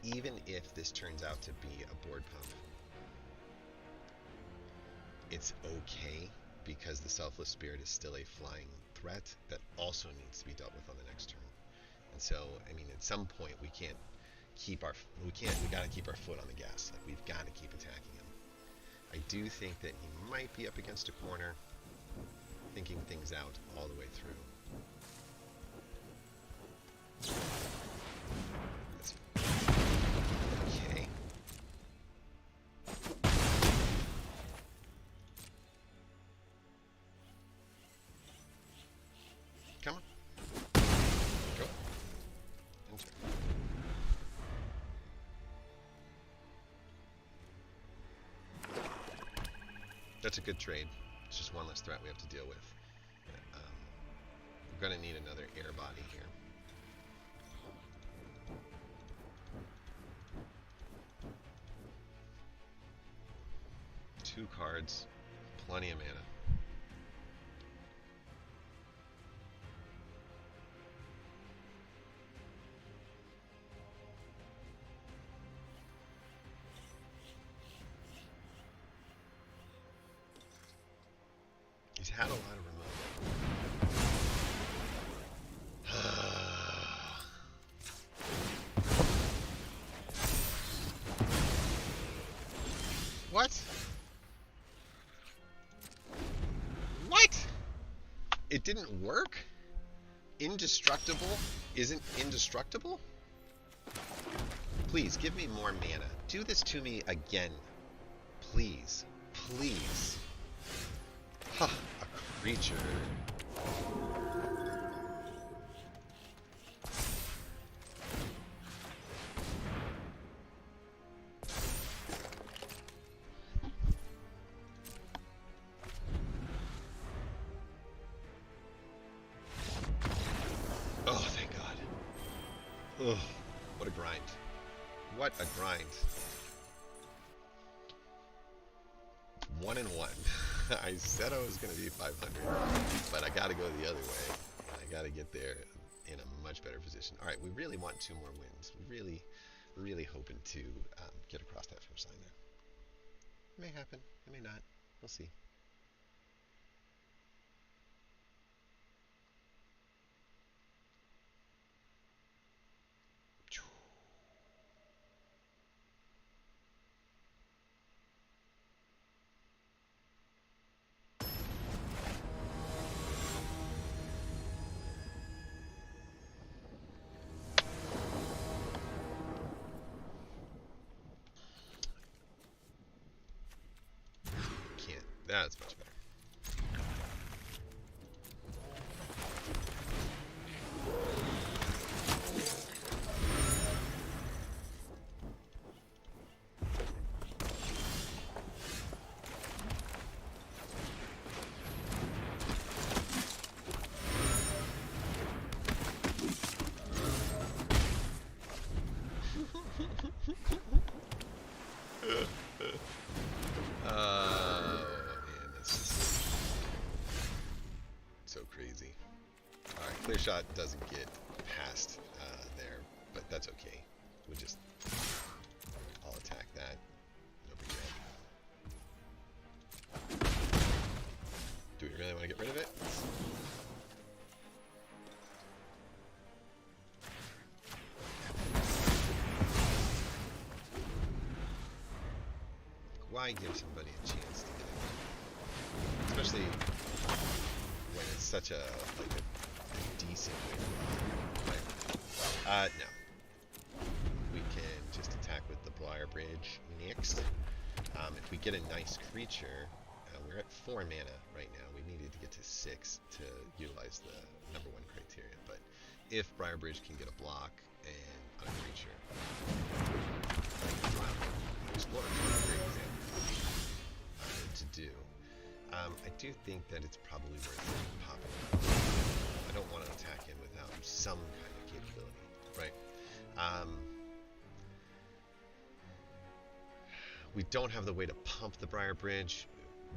Even if this turns out to be a board pump, it's okay, because the Selfless Spirit is still a flying threat that also needs to be dealt with on the next turn. And so, I mean, at some point we gotta keep our foot on the gas. Like, we've got to keep attacking him. I do think that he might be up against a corner, thinking things out all the way through. Okay. Come on. Go. Enter. That's a good trade. It's just one less threat we have to deal with. We're going to need another air body here. Two cards, plenty of mana. He's had a lot of removal. What? What? It didn't work? Indestructible isn't indestructible? Please, give me more mana. Do this to me again. Please. Please. Huh, a creature. Oh, thank God. Ugh, what a grind. What a grind. 1-1. I said I was going to be 500, but I got to go the other way. I got to get there in a much better position. All right, we really want 2 more wins. We really hoping to get across that finish line there. It may happen. It may not. We'll see. Can't. That's much better. Man, that's just so crazy. Alright, clear shot doesn't get past there, but that's okay. We'll just, I'll attack that. No big deal. Do we really want to get rid of it? Why give somebody a chance to get it? Especially when it's such a decent way to run, right? No. We can just attack with the Briar Bridge next. If we get a nice creature, we're at 4 mana right now. We needed to get to 6 to utilize the #1 criteria. But if Briar Bridge can get a block and on a creature, Explorer is a great example to do. I do think that it's probably worth popping up. I don't want to attack him without some kind of capability, right? We don't have the way to pump the Briar Bridge.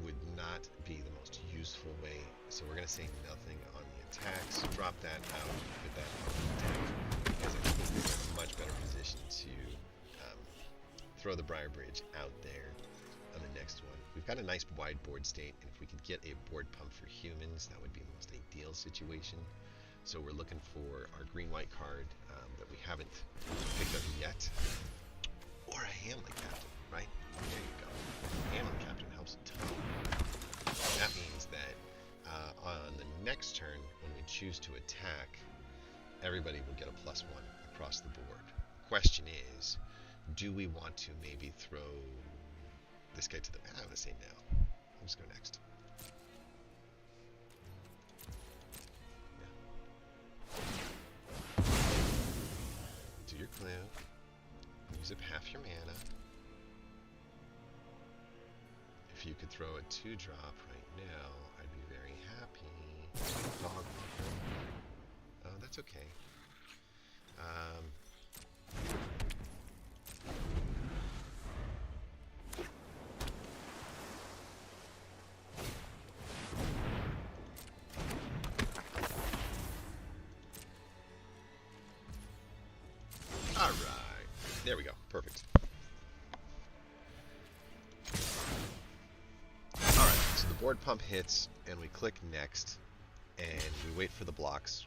Would not be the most useful way, so we're going to say nothing on the attacks. Drop that out with that attack, because I think we're in a much better position to throw the Briar Bridge out there on the next one. We've got a nice wide board state, and if we could get a board pump for humans, that would be the most ideal situation. So we're looking for our green-white card that we haven't picked up yet, or a Hamlet Captain, right? There you go. Hamlet Captain helps a ton. And that means that on the next turn, when we choose to attack, everybody will get a +1 across the board. Question is, do we want to maybe throw this guy to the... I'm going to say no. I'll just go next. Yeah. Do your clue. Use up half your mana. If you could throw a 2-drop right now, I'd be very happy. Dog. Oh, that's okay. Alright, there we go, perfect. Alright, so the board pump hits, and we click next, and we wait for the blocks.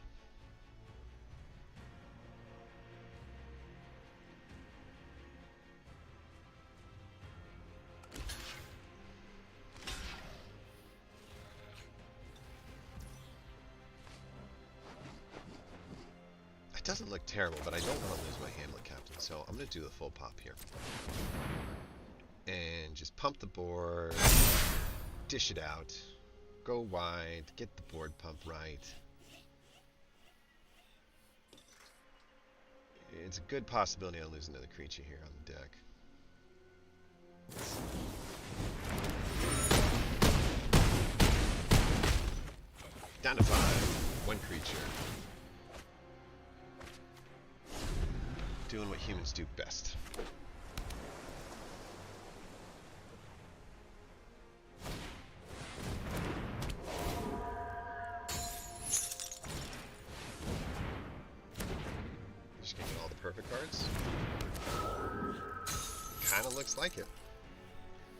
It doesn't look terrible, but I don't want to lose my Hamlet Captain, so I'm going to do the full pop here. And just pump the board, dish it out, go wide, get the board pump right. It's a good possibility I'll lose another creature here on the deck. Down to 5, 1 creature. Doing what humans do best. looks like it.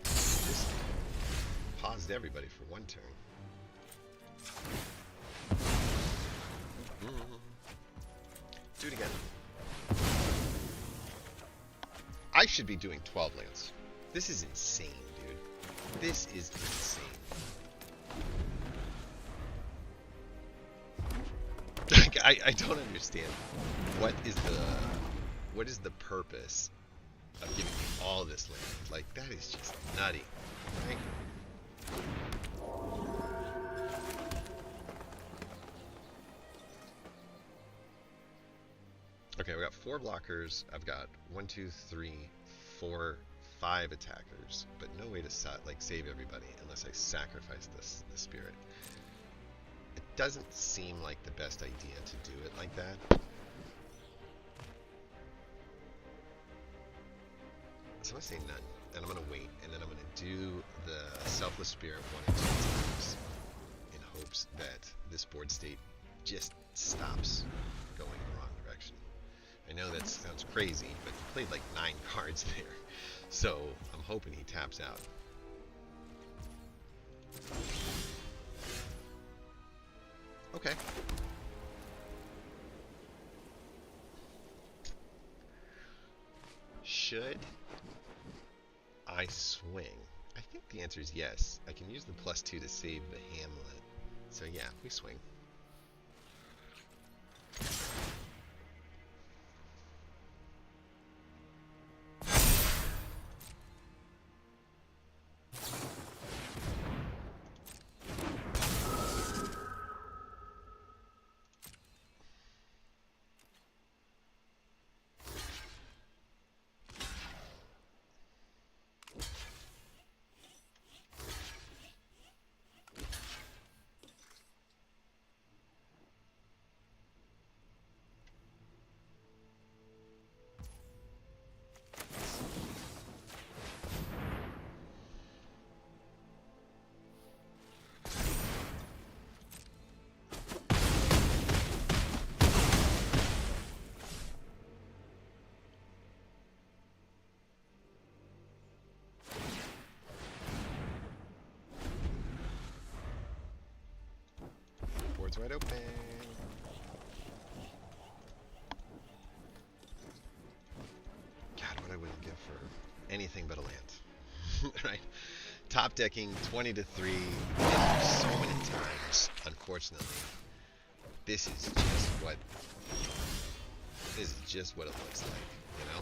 Just paused everybody for one turn. Do it again. I should be doing 12 lands. This is insane, dude. This is insane. I don't understand. What is the purpose of giving me all this land? Like, that is just nutty. Right? Okay, we got 4 blockers. I've got 1, 2, 3, 4, 5 attackers, but no way to save everybody unless I sacrifice the spirit. It doesn't seem like the best idea to do it like that. So I'm gonna say none, and I'm gonna wait, and then I'm gonna do the Selfless Spirit 1 and 2 times in hopes that this board state just stops going in the wrong direction. I know that sounds crazy, but he played like 9 cards there, so I'm hoping he taps out. Okay. Should I swing? I think the answer is yes. I can use the +2 to save the Hamlet. So yeah, we swing. Board's wide open. God, what I wouldn't give for anything but a land. Right? Top decking 20 to 3 so many times, unfortunately. This is just what it looks like, you know?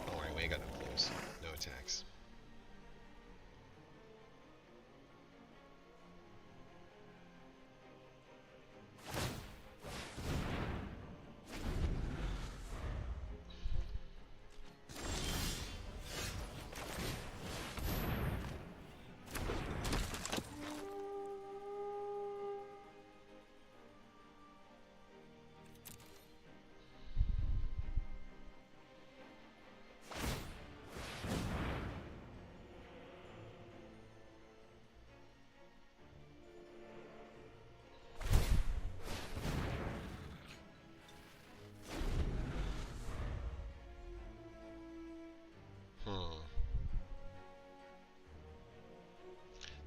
Don't worry, we ain't got no clues. No attacks.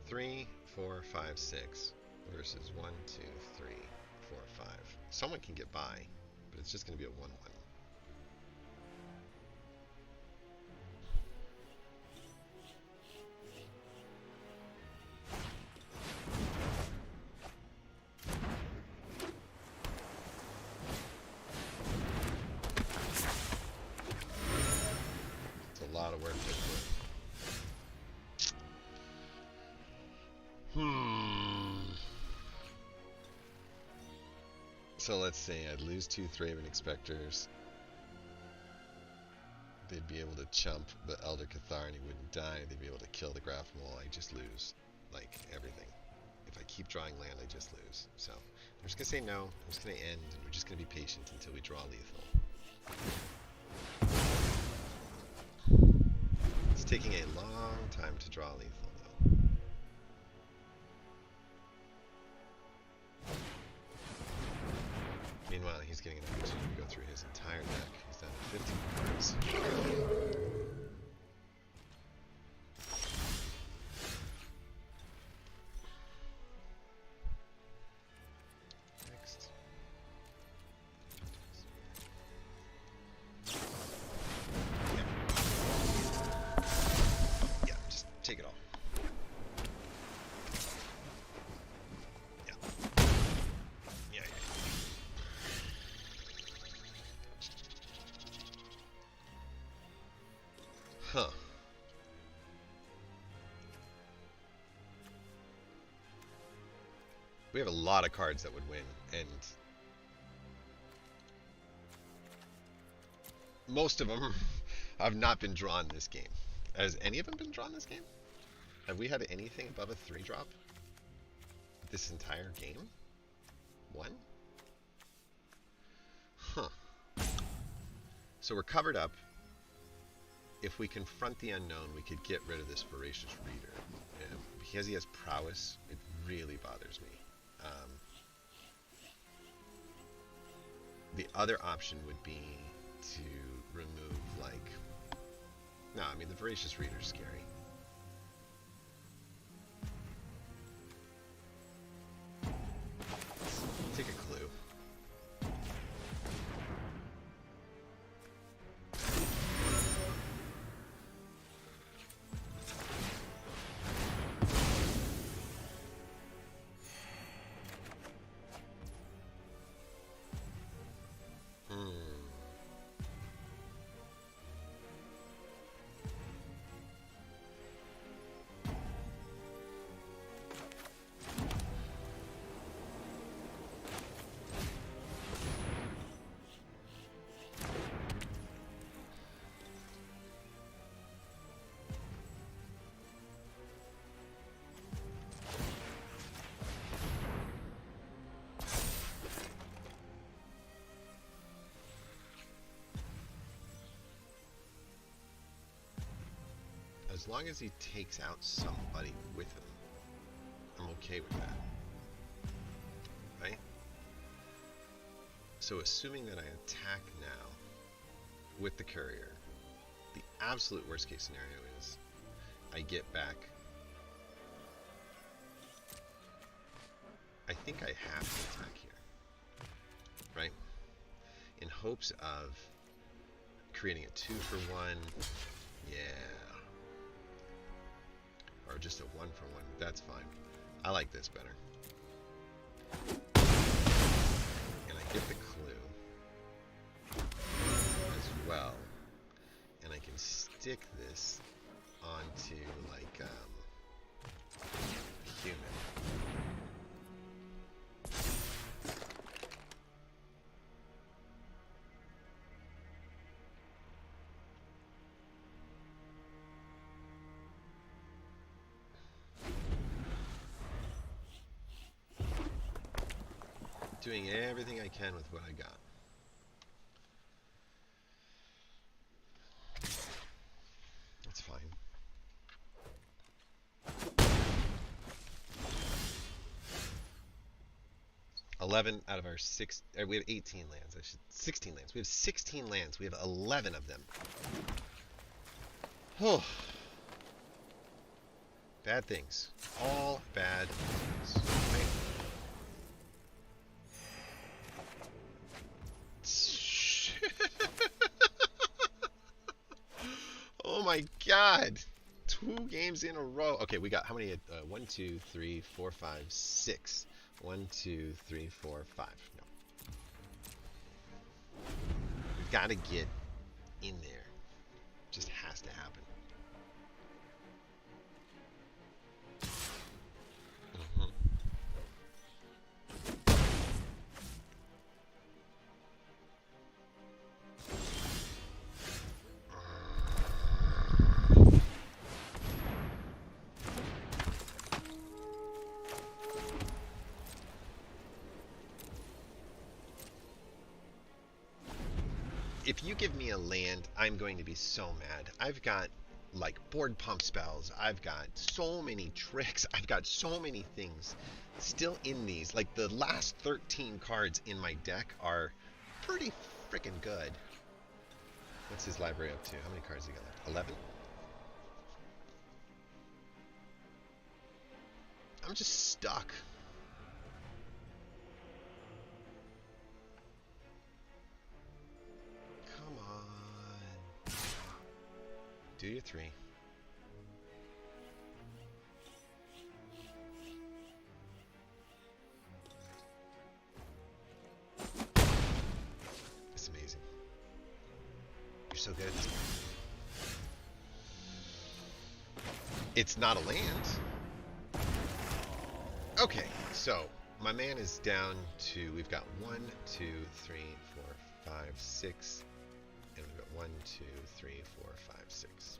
Three, 4, 5, 6 versus 1, 2, 3, 4, 5. Someone can get by, but it's just going to be a 1-1. It's a lot of work to put. So let's say I'd lose 2 Thraben Inspectors. They'd be able to chump the Elder Cathar and he wouldn't die. They'd be able to kill the Graph Mole. I just lose. Like, everything. If I keep drawing land, I just lose. So, I'm just going to say no. I'm just going to end, and we're just going to be patient until we draw lethal. It's taking a long time to draw lethal, though. Meanwhile, he's getting an opportunity to go through his 15 cards. Next. Yeah, just take it all. Yeah. Yeah, yeah. Huh. We have a lot of cards that would win, and most of them have not been drawn this game. Has any of them been drawn this game? Have we had anything above a 3-drop this entire game? One? Huh. So we're covered up. If we confront the unknown, we could get rid of this voracious reader. And because he has prowess, it really bothers me. The other option would be to remove, like... No, I mean, the voracious reader's scary. Take a clue. As long as he takes out somebody with him, I'm okay with that. Right? So assuming that I attack now with the courier, the absolute worst case scenario is I get back... I think I have to attack here. Right? In hopes of creating a 2-for-1. Yeah. Or just a 1-for-1. That's fine. I like this better. And I get the clue as well. And I can stick this onto, like, human. Doing everything I can with what I got. That's fine. $11 out of our 6. We have 18 lands. 16 lands. We have 16 lands. We have 11 of them. Oh. Bad things. All bad things. Right? Oh my god! 2 games in a row. Okay, we got how many? 1, 2, 3, 4, 5, 6. 1, 2, 3, 4, 5. No. We've got to get in there. Just has to happen. If you give me a land, I'm going to be so mad. I've got, like, board pump spells. I've got so many tricks. I've got so many things still in these. Like, the last 13 cards in my deck are pretty freaking good. What's his library up to? How many cards he got left? 11? I'm just stuck. Come on. Do your 3. It's amazing. You're so good at this. It's not a land. Okay, so my man is down to, we've got 1, 2, 3, 4, 5, 6, and we've got 1, 2, 3, 4, 5, 6.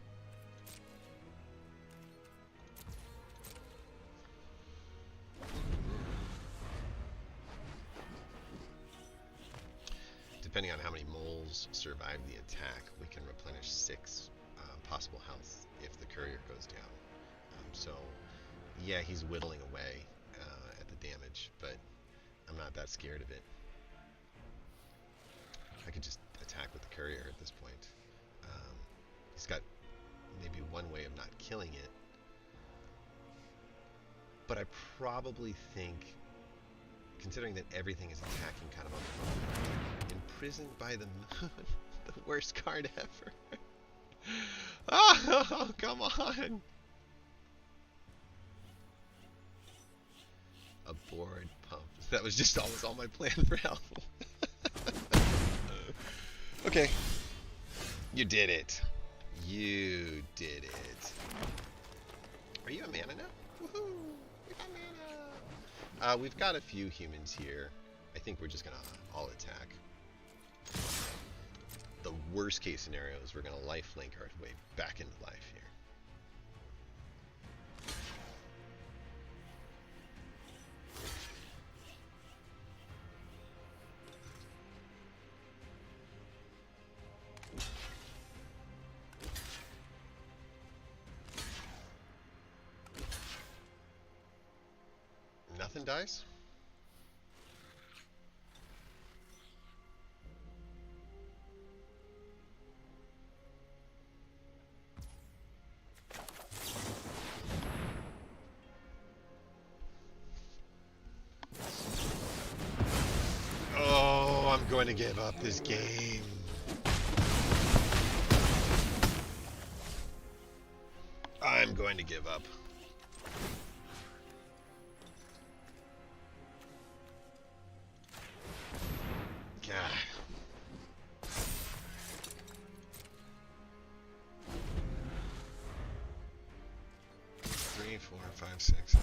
Depending on how many moles survive the attack, we can replenish 6 possible health if the courier goes down. So, yeah, he's whittling away at the damage, but I'm not that scared of it. I could just attack with the courier at this point. He's got maybe one way of not killing it, but I probably think, considering that everything is attacking kind of on the moon, Imprisoned by the Moon, the worst card ever. Oh, come on! A board pump. That was just almost all my plan for health. Okay. You did it. You did it. Are you a mana now? Woohoo! We got mana! We've got a few humans here. I think we're just gonna all attack. The worst case scenario is we're gonna lifelink our way back into life here. Nothing dies? Oh, I'm going to give up this game. I'm going to give up. God. 3, 4, 5, 6.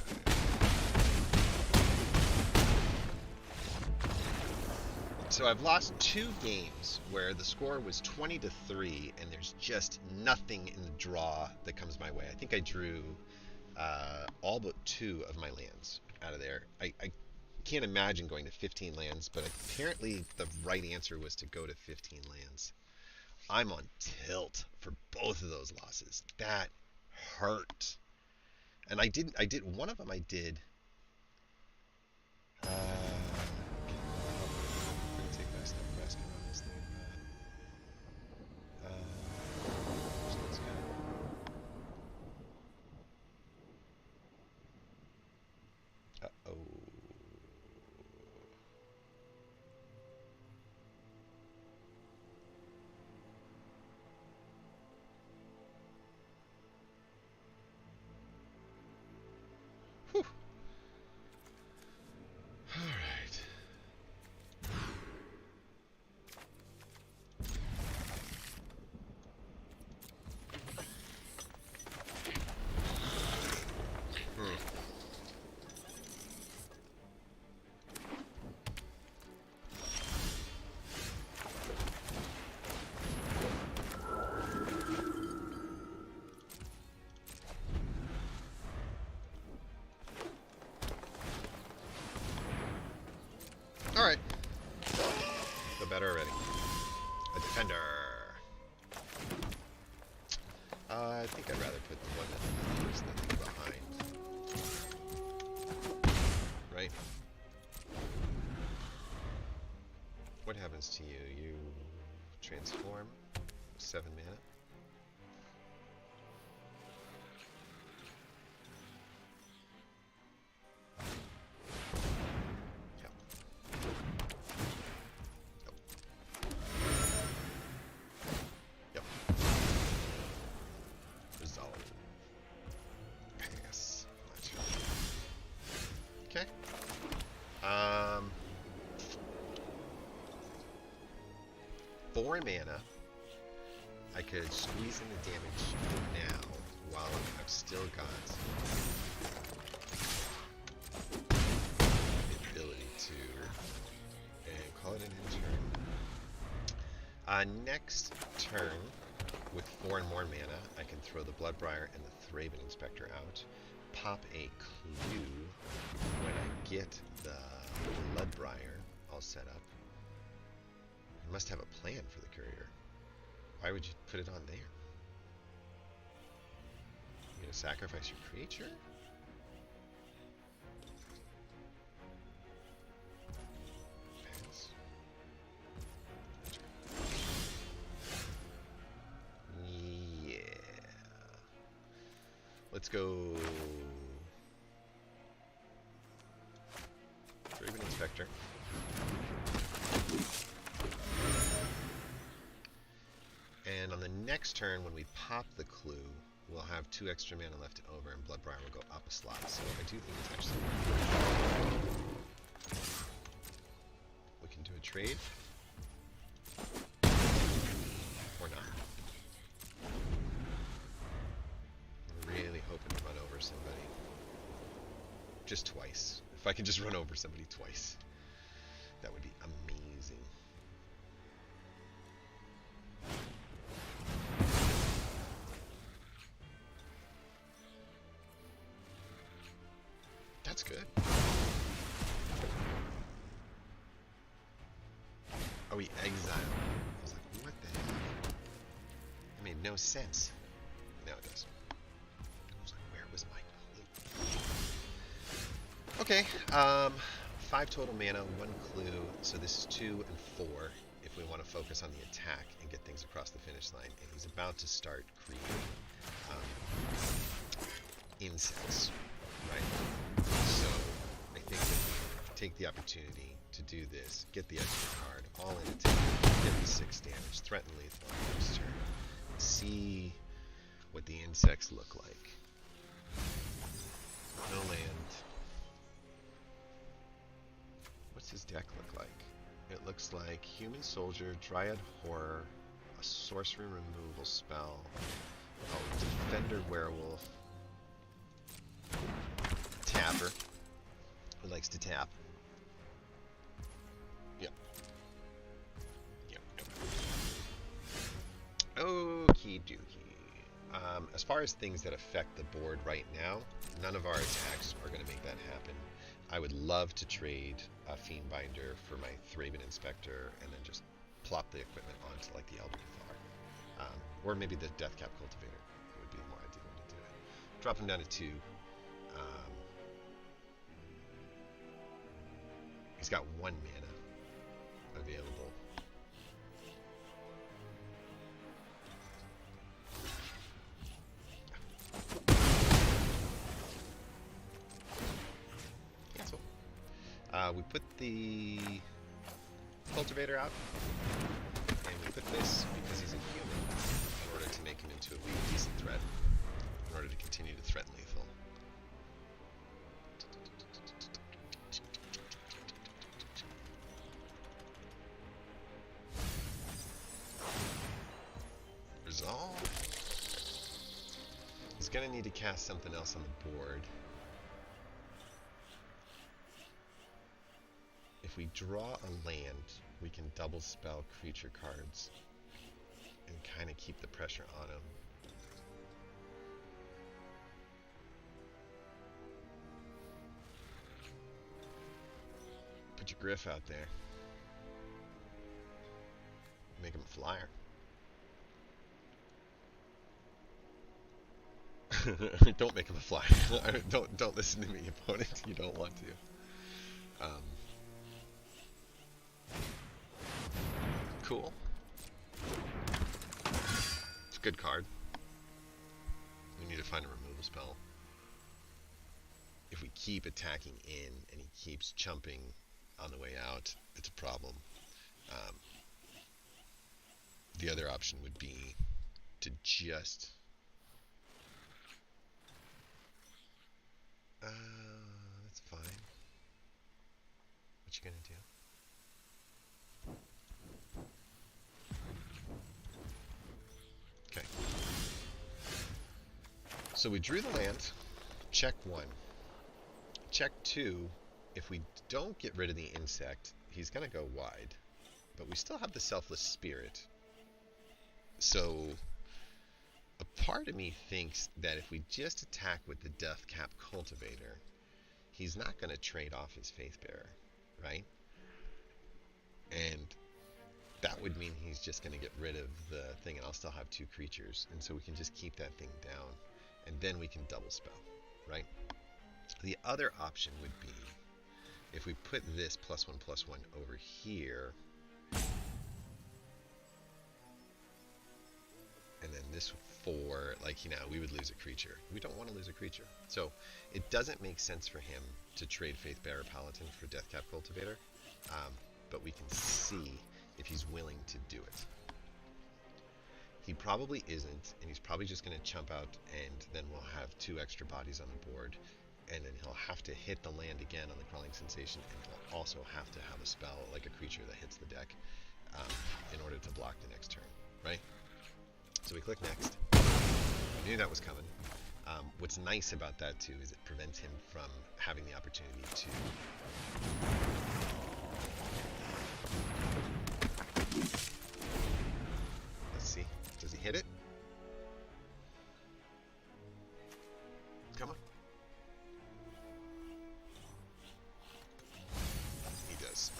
So I've lost 2 games where the score was 20-3, and there's just nothing in the draw that comes my way. I think I drew all but 2 of my lands out of there. I can't imagine going to 15 lands, but apparently the right answer was to go to 15 lands. I'm on tilt for both of those losses. That hurt. And I did one of them I did. Alright. Feel better already. A defender. I think I'd rather put the one that first than behind. Right? What happens to you? You transform, 7 mana. Yep. Yep. Resolve. Pass. Okay. 4 mana. I could squeeze in the damage now while I've still got the ability to, and call it an end turn. Next turn, with 4 and more mana, I can throw the Bloodbriar and the Thraben Inspector out, pop a clue when I get the Bloodbriar all set up. I must have a plan for the courier. Why would you put it on there? You're gonna sacrifice your creature? Pass. Yeah. Let's go. Thraben Inspector. And on the next turn, when we pop the clue, we'll have 2 extra mana left over, and Bloodbriar will go up a slot. So I do think it's actually... We can do a trade. Or not. I'm really hoping to run over somebody. Just twice. If I can just run over somebody twice, that would be amazing. That's good. Oh, he exiled. I was like, what the heck? It made no sense. Now it does. I was like, where was my clue? Okay, 5 total mana, 1 clue. So this is 2 and 4 if we want to focus on the attack and get things across the finish line. And he's about to start creating insects, right? So I think that we take the opportunity to do this, get the extra card, all in attack, get the 6 damage, threaten lethal on next turn, see what the insects look like. No land. What's his deck look like? It looks like Human Soldier, Dryad Horror, a Sorcery Removal spell, oh, Defender Werewolf, Tapper, who likes to tap. Yep. Yep. Okie dokie. As far as things that affect the board right now, none of our attacks are going to make that happen. I would love to trade a Fiendbinder for my Thraben Inspector and then just plop the equipment onto like the Elder Cathar. Or maybe the Deathcap Cultivator. It would be the more ideal way to do it. Drop him down to 2. He's got 1 mana available. Cancel. We put the Cultivator out, and we put this because he's a human in order to make him into a decent threat, in order to continue to threaten lethal. Resolve. He's gonna need to cast something else on the board. If we draw a land, we can double spell creature cards and kind of keep the pressure on him. Put your Griff out there. Make him a flyer. Don't make him a flyer. Don't listen to me, opponent. You don't want to. Cool. good card. We need to find a removal spell. If we keep attacking in and he keeps chumping on the way out, it's a problem. The other option would be to just... that's fine. What you gonna do? Okay. So we drew the land. Check 1. Check 2. If we don't get rid of the insect, he's gonna go wide. But we still have the Selfless Spirit. So a part of me thinks that if we just attack with the Deathcap Cultivator, he's not going to trade off his Faithbearer, right? And that would mean he's just going to get rid of the thing, and I'll still have 2 creatures. And so we can just keep that thing down, and then we can double spell, right? The other option would be if we put this +1/+1 over here, and then this 4, like, you know, we would lose a creature. We don't want to lose a creature. So it doesn't make sense for him to trade Faithbearer Paladin for Deathcap Cultivator, but we can see if he's willing to do it. He probably isn't, and he's probably just going to chump out, and then we'll have 2 extra bodies on the board, and then he'll have to hit the land again on the Crawling Sensation, and he'll also have to have a spell, like a creature that hits the deck, in order to block the next turn, right? So we click next. I knew that was coming. What's nice about that too is it prevents him from having the opportunity to... Let's see. Does he hit it? Come on. He does.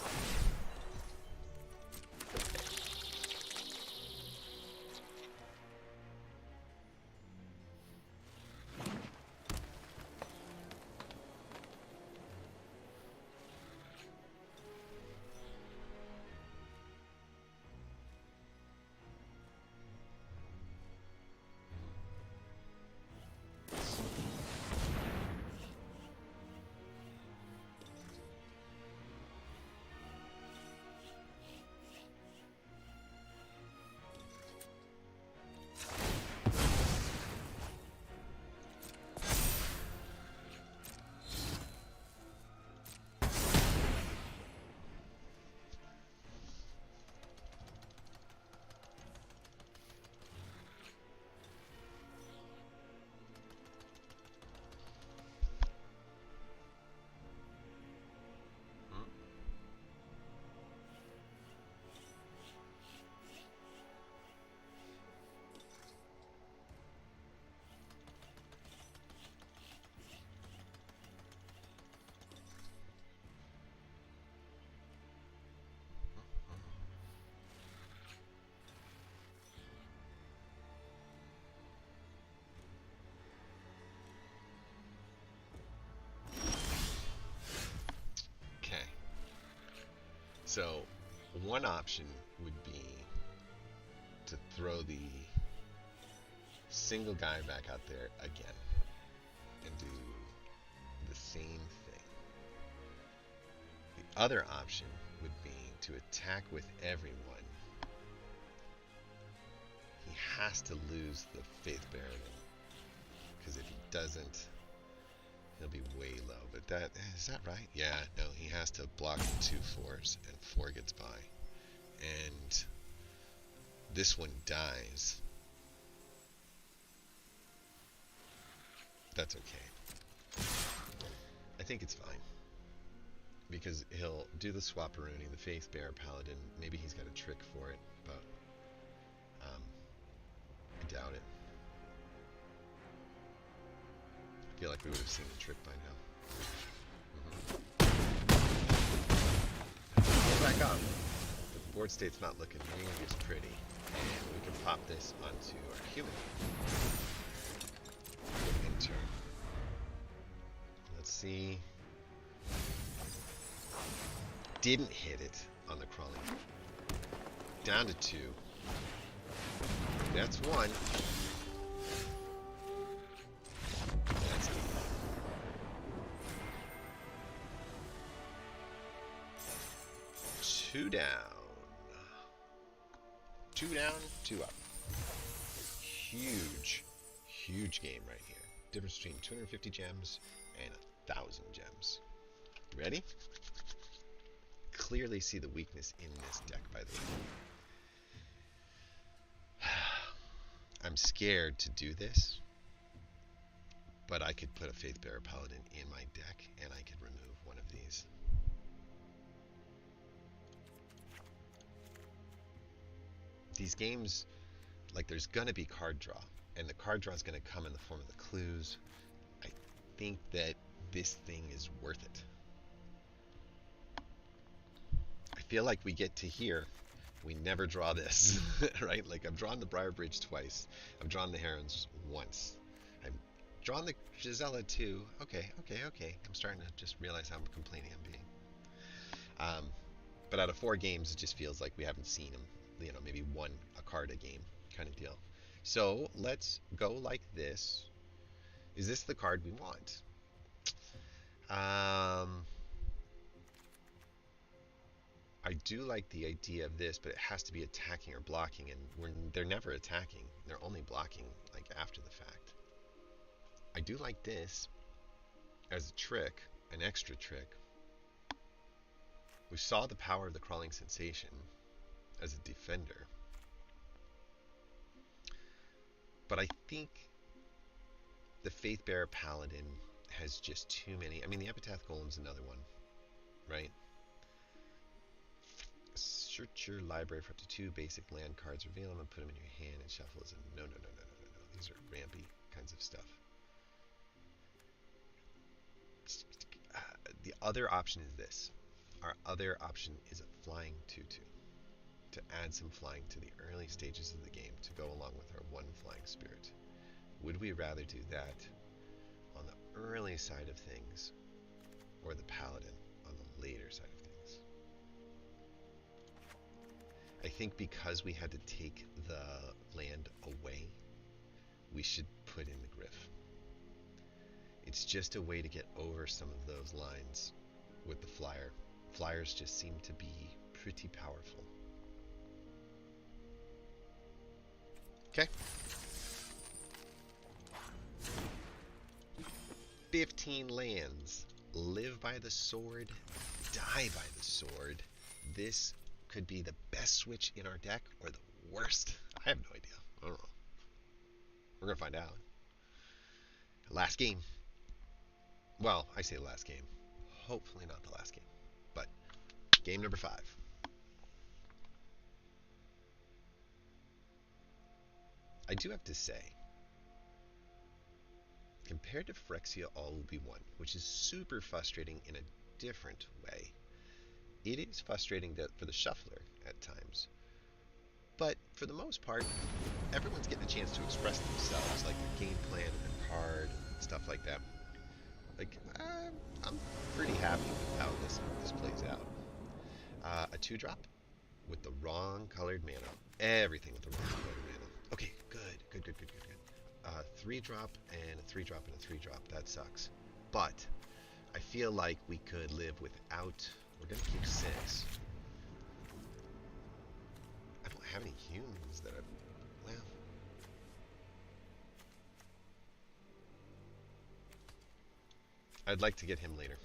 So one option would be to throw the single guy back out there again and do the same thing. The other option would be to attack with everyone. He has to lose the Faithbearer, because if he doesn't, he'll be way low. But that, is that right? Yeah, no, he has to block the 2 4s, and 4 gets by. And this one dies. That's okay. I think it's fine. Because he'll do the swapperoonie, the Faithbearer Paladin. Maybe he's got a trick for it, but I doubt it. I feel like we would have seen the trick by now. Go back up. The board state's not looking nearly as pretty. And we can pop this onto our human. Enter. Let's see. Didn't hit it on the crawling. Down to 2. That's one. That's two down. Two down, two up. Huge, huge game right here. Difference between 250 gems and 1,000 gems. Ready? Clearly see the weakness in this deck, by the way. I'm scared to do this, but I could put a Faithbearer Paladin in my deck, and I could remove one of these. These games, like, there's gonna be card draw, and the card draw is gonna come in the form of the clues. I think that this thing is worth it. I feel like we get to here, we never draw this, right? Like, I've drawn the Briar Bridge twice. I've drawn the Herons once. I've drawn the Gisela too. Okay. I'm starting to just realize how complaining I'm being. But out of 4 games, it just feels like we haven't seen him. You know, maybe one a card a game kind of deal. So let's go like this. Is this the card we want? I do like the idea of this, but it has to be attacking or blocking, and they're never attacking. They're only blocking like after the fact. I do like this as a trick, an extra trick. We saw the power of the Crawling Sensation as a defender. But I think the Faithbearer Paladin has just too many. I mean, the Epitaph Golem's another one, right? Search your library for up to 2 basic land cards, reveal them and put them in your hand and shuffle as a no. These are rampy kinds of stuff. The other option is this. Our other option is a flying 2/2 to add some flying to the early stages of the game to go along with our 1 flying spirit. Would we rather do that on the early side of things or the paladin on the later side of things? I think because we had to take the land away, we should put in the Gryph. It's just a way to get over some of those lines with the flyer. Flyers just seem to be pretty powerful. Okay. 15 lands. Live by the sword, die by the sword. This could be the best switch in our deck or the worst. I have no idea. I don't know. We're going to find out. Last game. Well, I say last game. Hopefully not the last game. But game number 5. I do have to say, compared to Phyrexia All Will Be One, which is super frustrating in a different way, it is frustrating for the shuffler at times. But for the most part, everyone's getting a chance to express themselves, like their game plan and their card and stuff like that. Like, I'm pretty happy with how this plays out. A 2-drop with the wrong colored mana. Everything with the wrong colored mana. Okay, good. 3-drop and a 3-drop and a 3-drop. That sucks. But I feel like we could live without. We're gonna keep 6. I don't have any humans that are. Well. I'd like to get him later.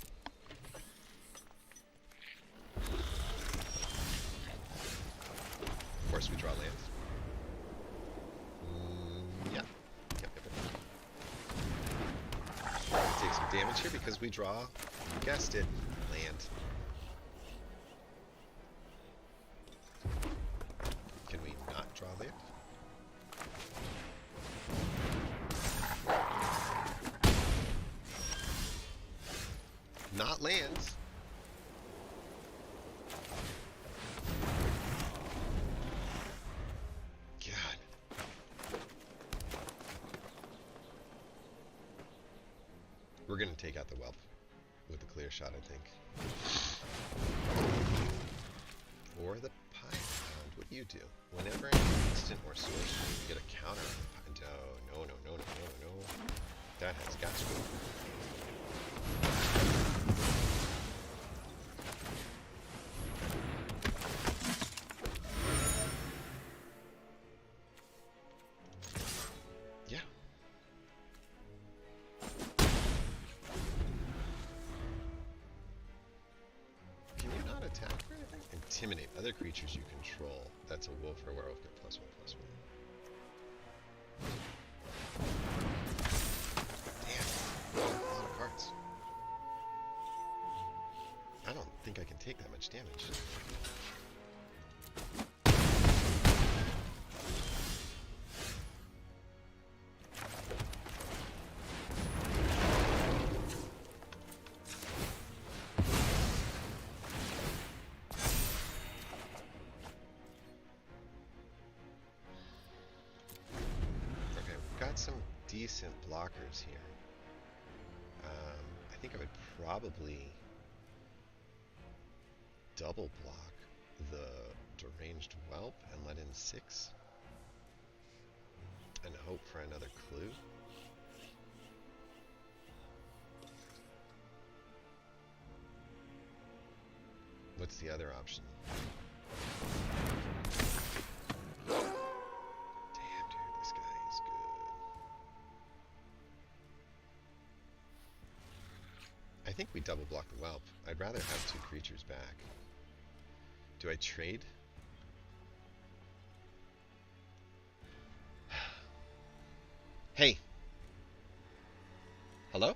Of course, we draw lands. Yep. We're gonna take some damage here because we draw, you guessed it, land. Can we not draw land? Not lands. God. We're going to take out the whelp with a clear shot, I think. Or the pie pound. What do you do? Whenever an instant or sorcery, you get a counter. No, no, no, no, no, no, no. That has got to go. Yeah. Can you not attack or anything? Intimidate other creatures you control. That's a wolf or werewolf. Get +1/+1. Damn. A lot of cards. I don't think I can take that much damage. Got some decent blockers here. I think I would probably double block the deranged whelp and let in 6 and hope for another clue. What's the other option? I think we double block the whelp. I'd rather have 2 creatures back. Do I trade? Hey. Hello?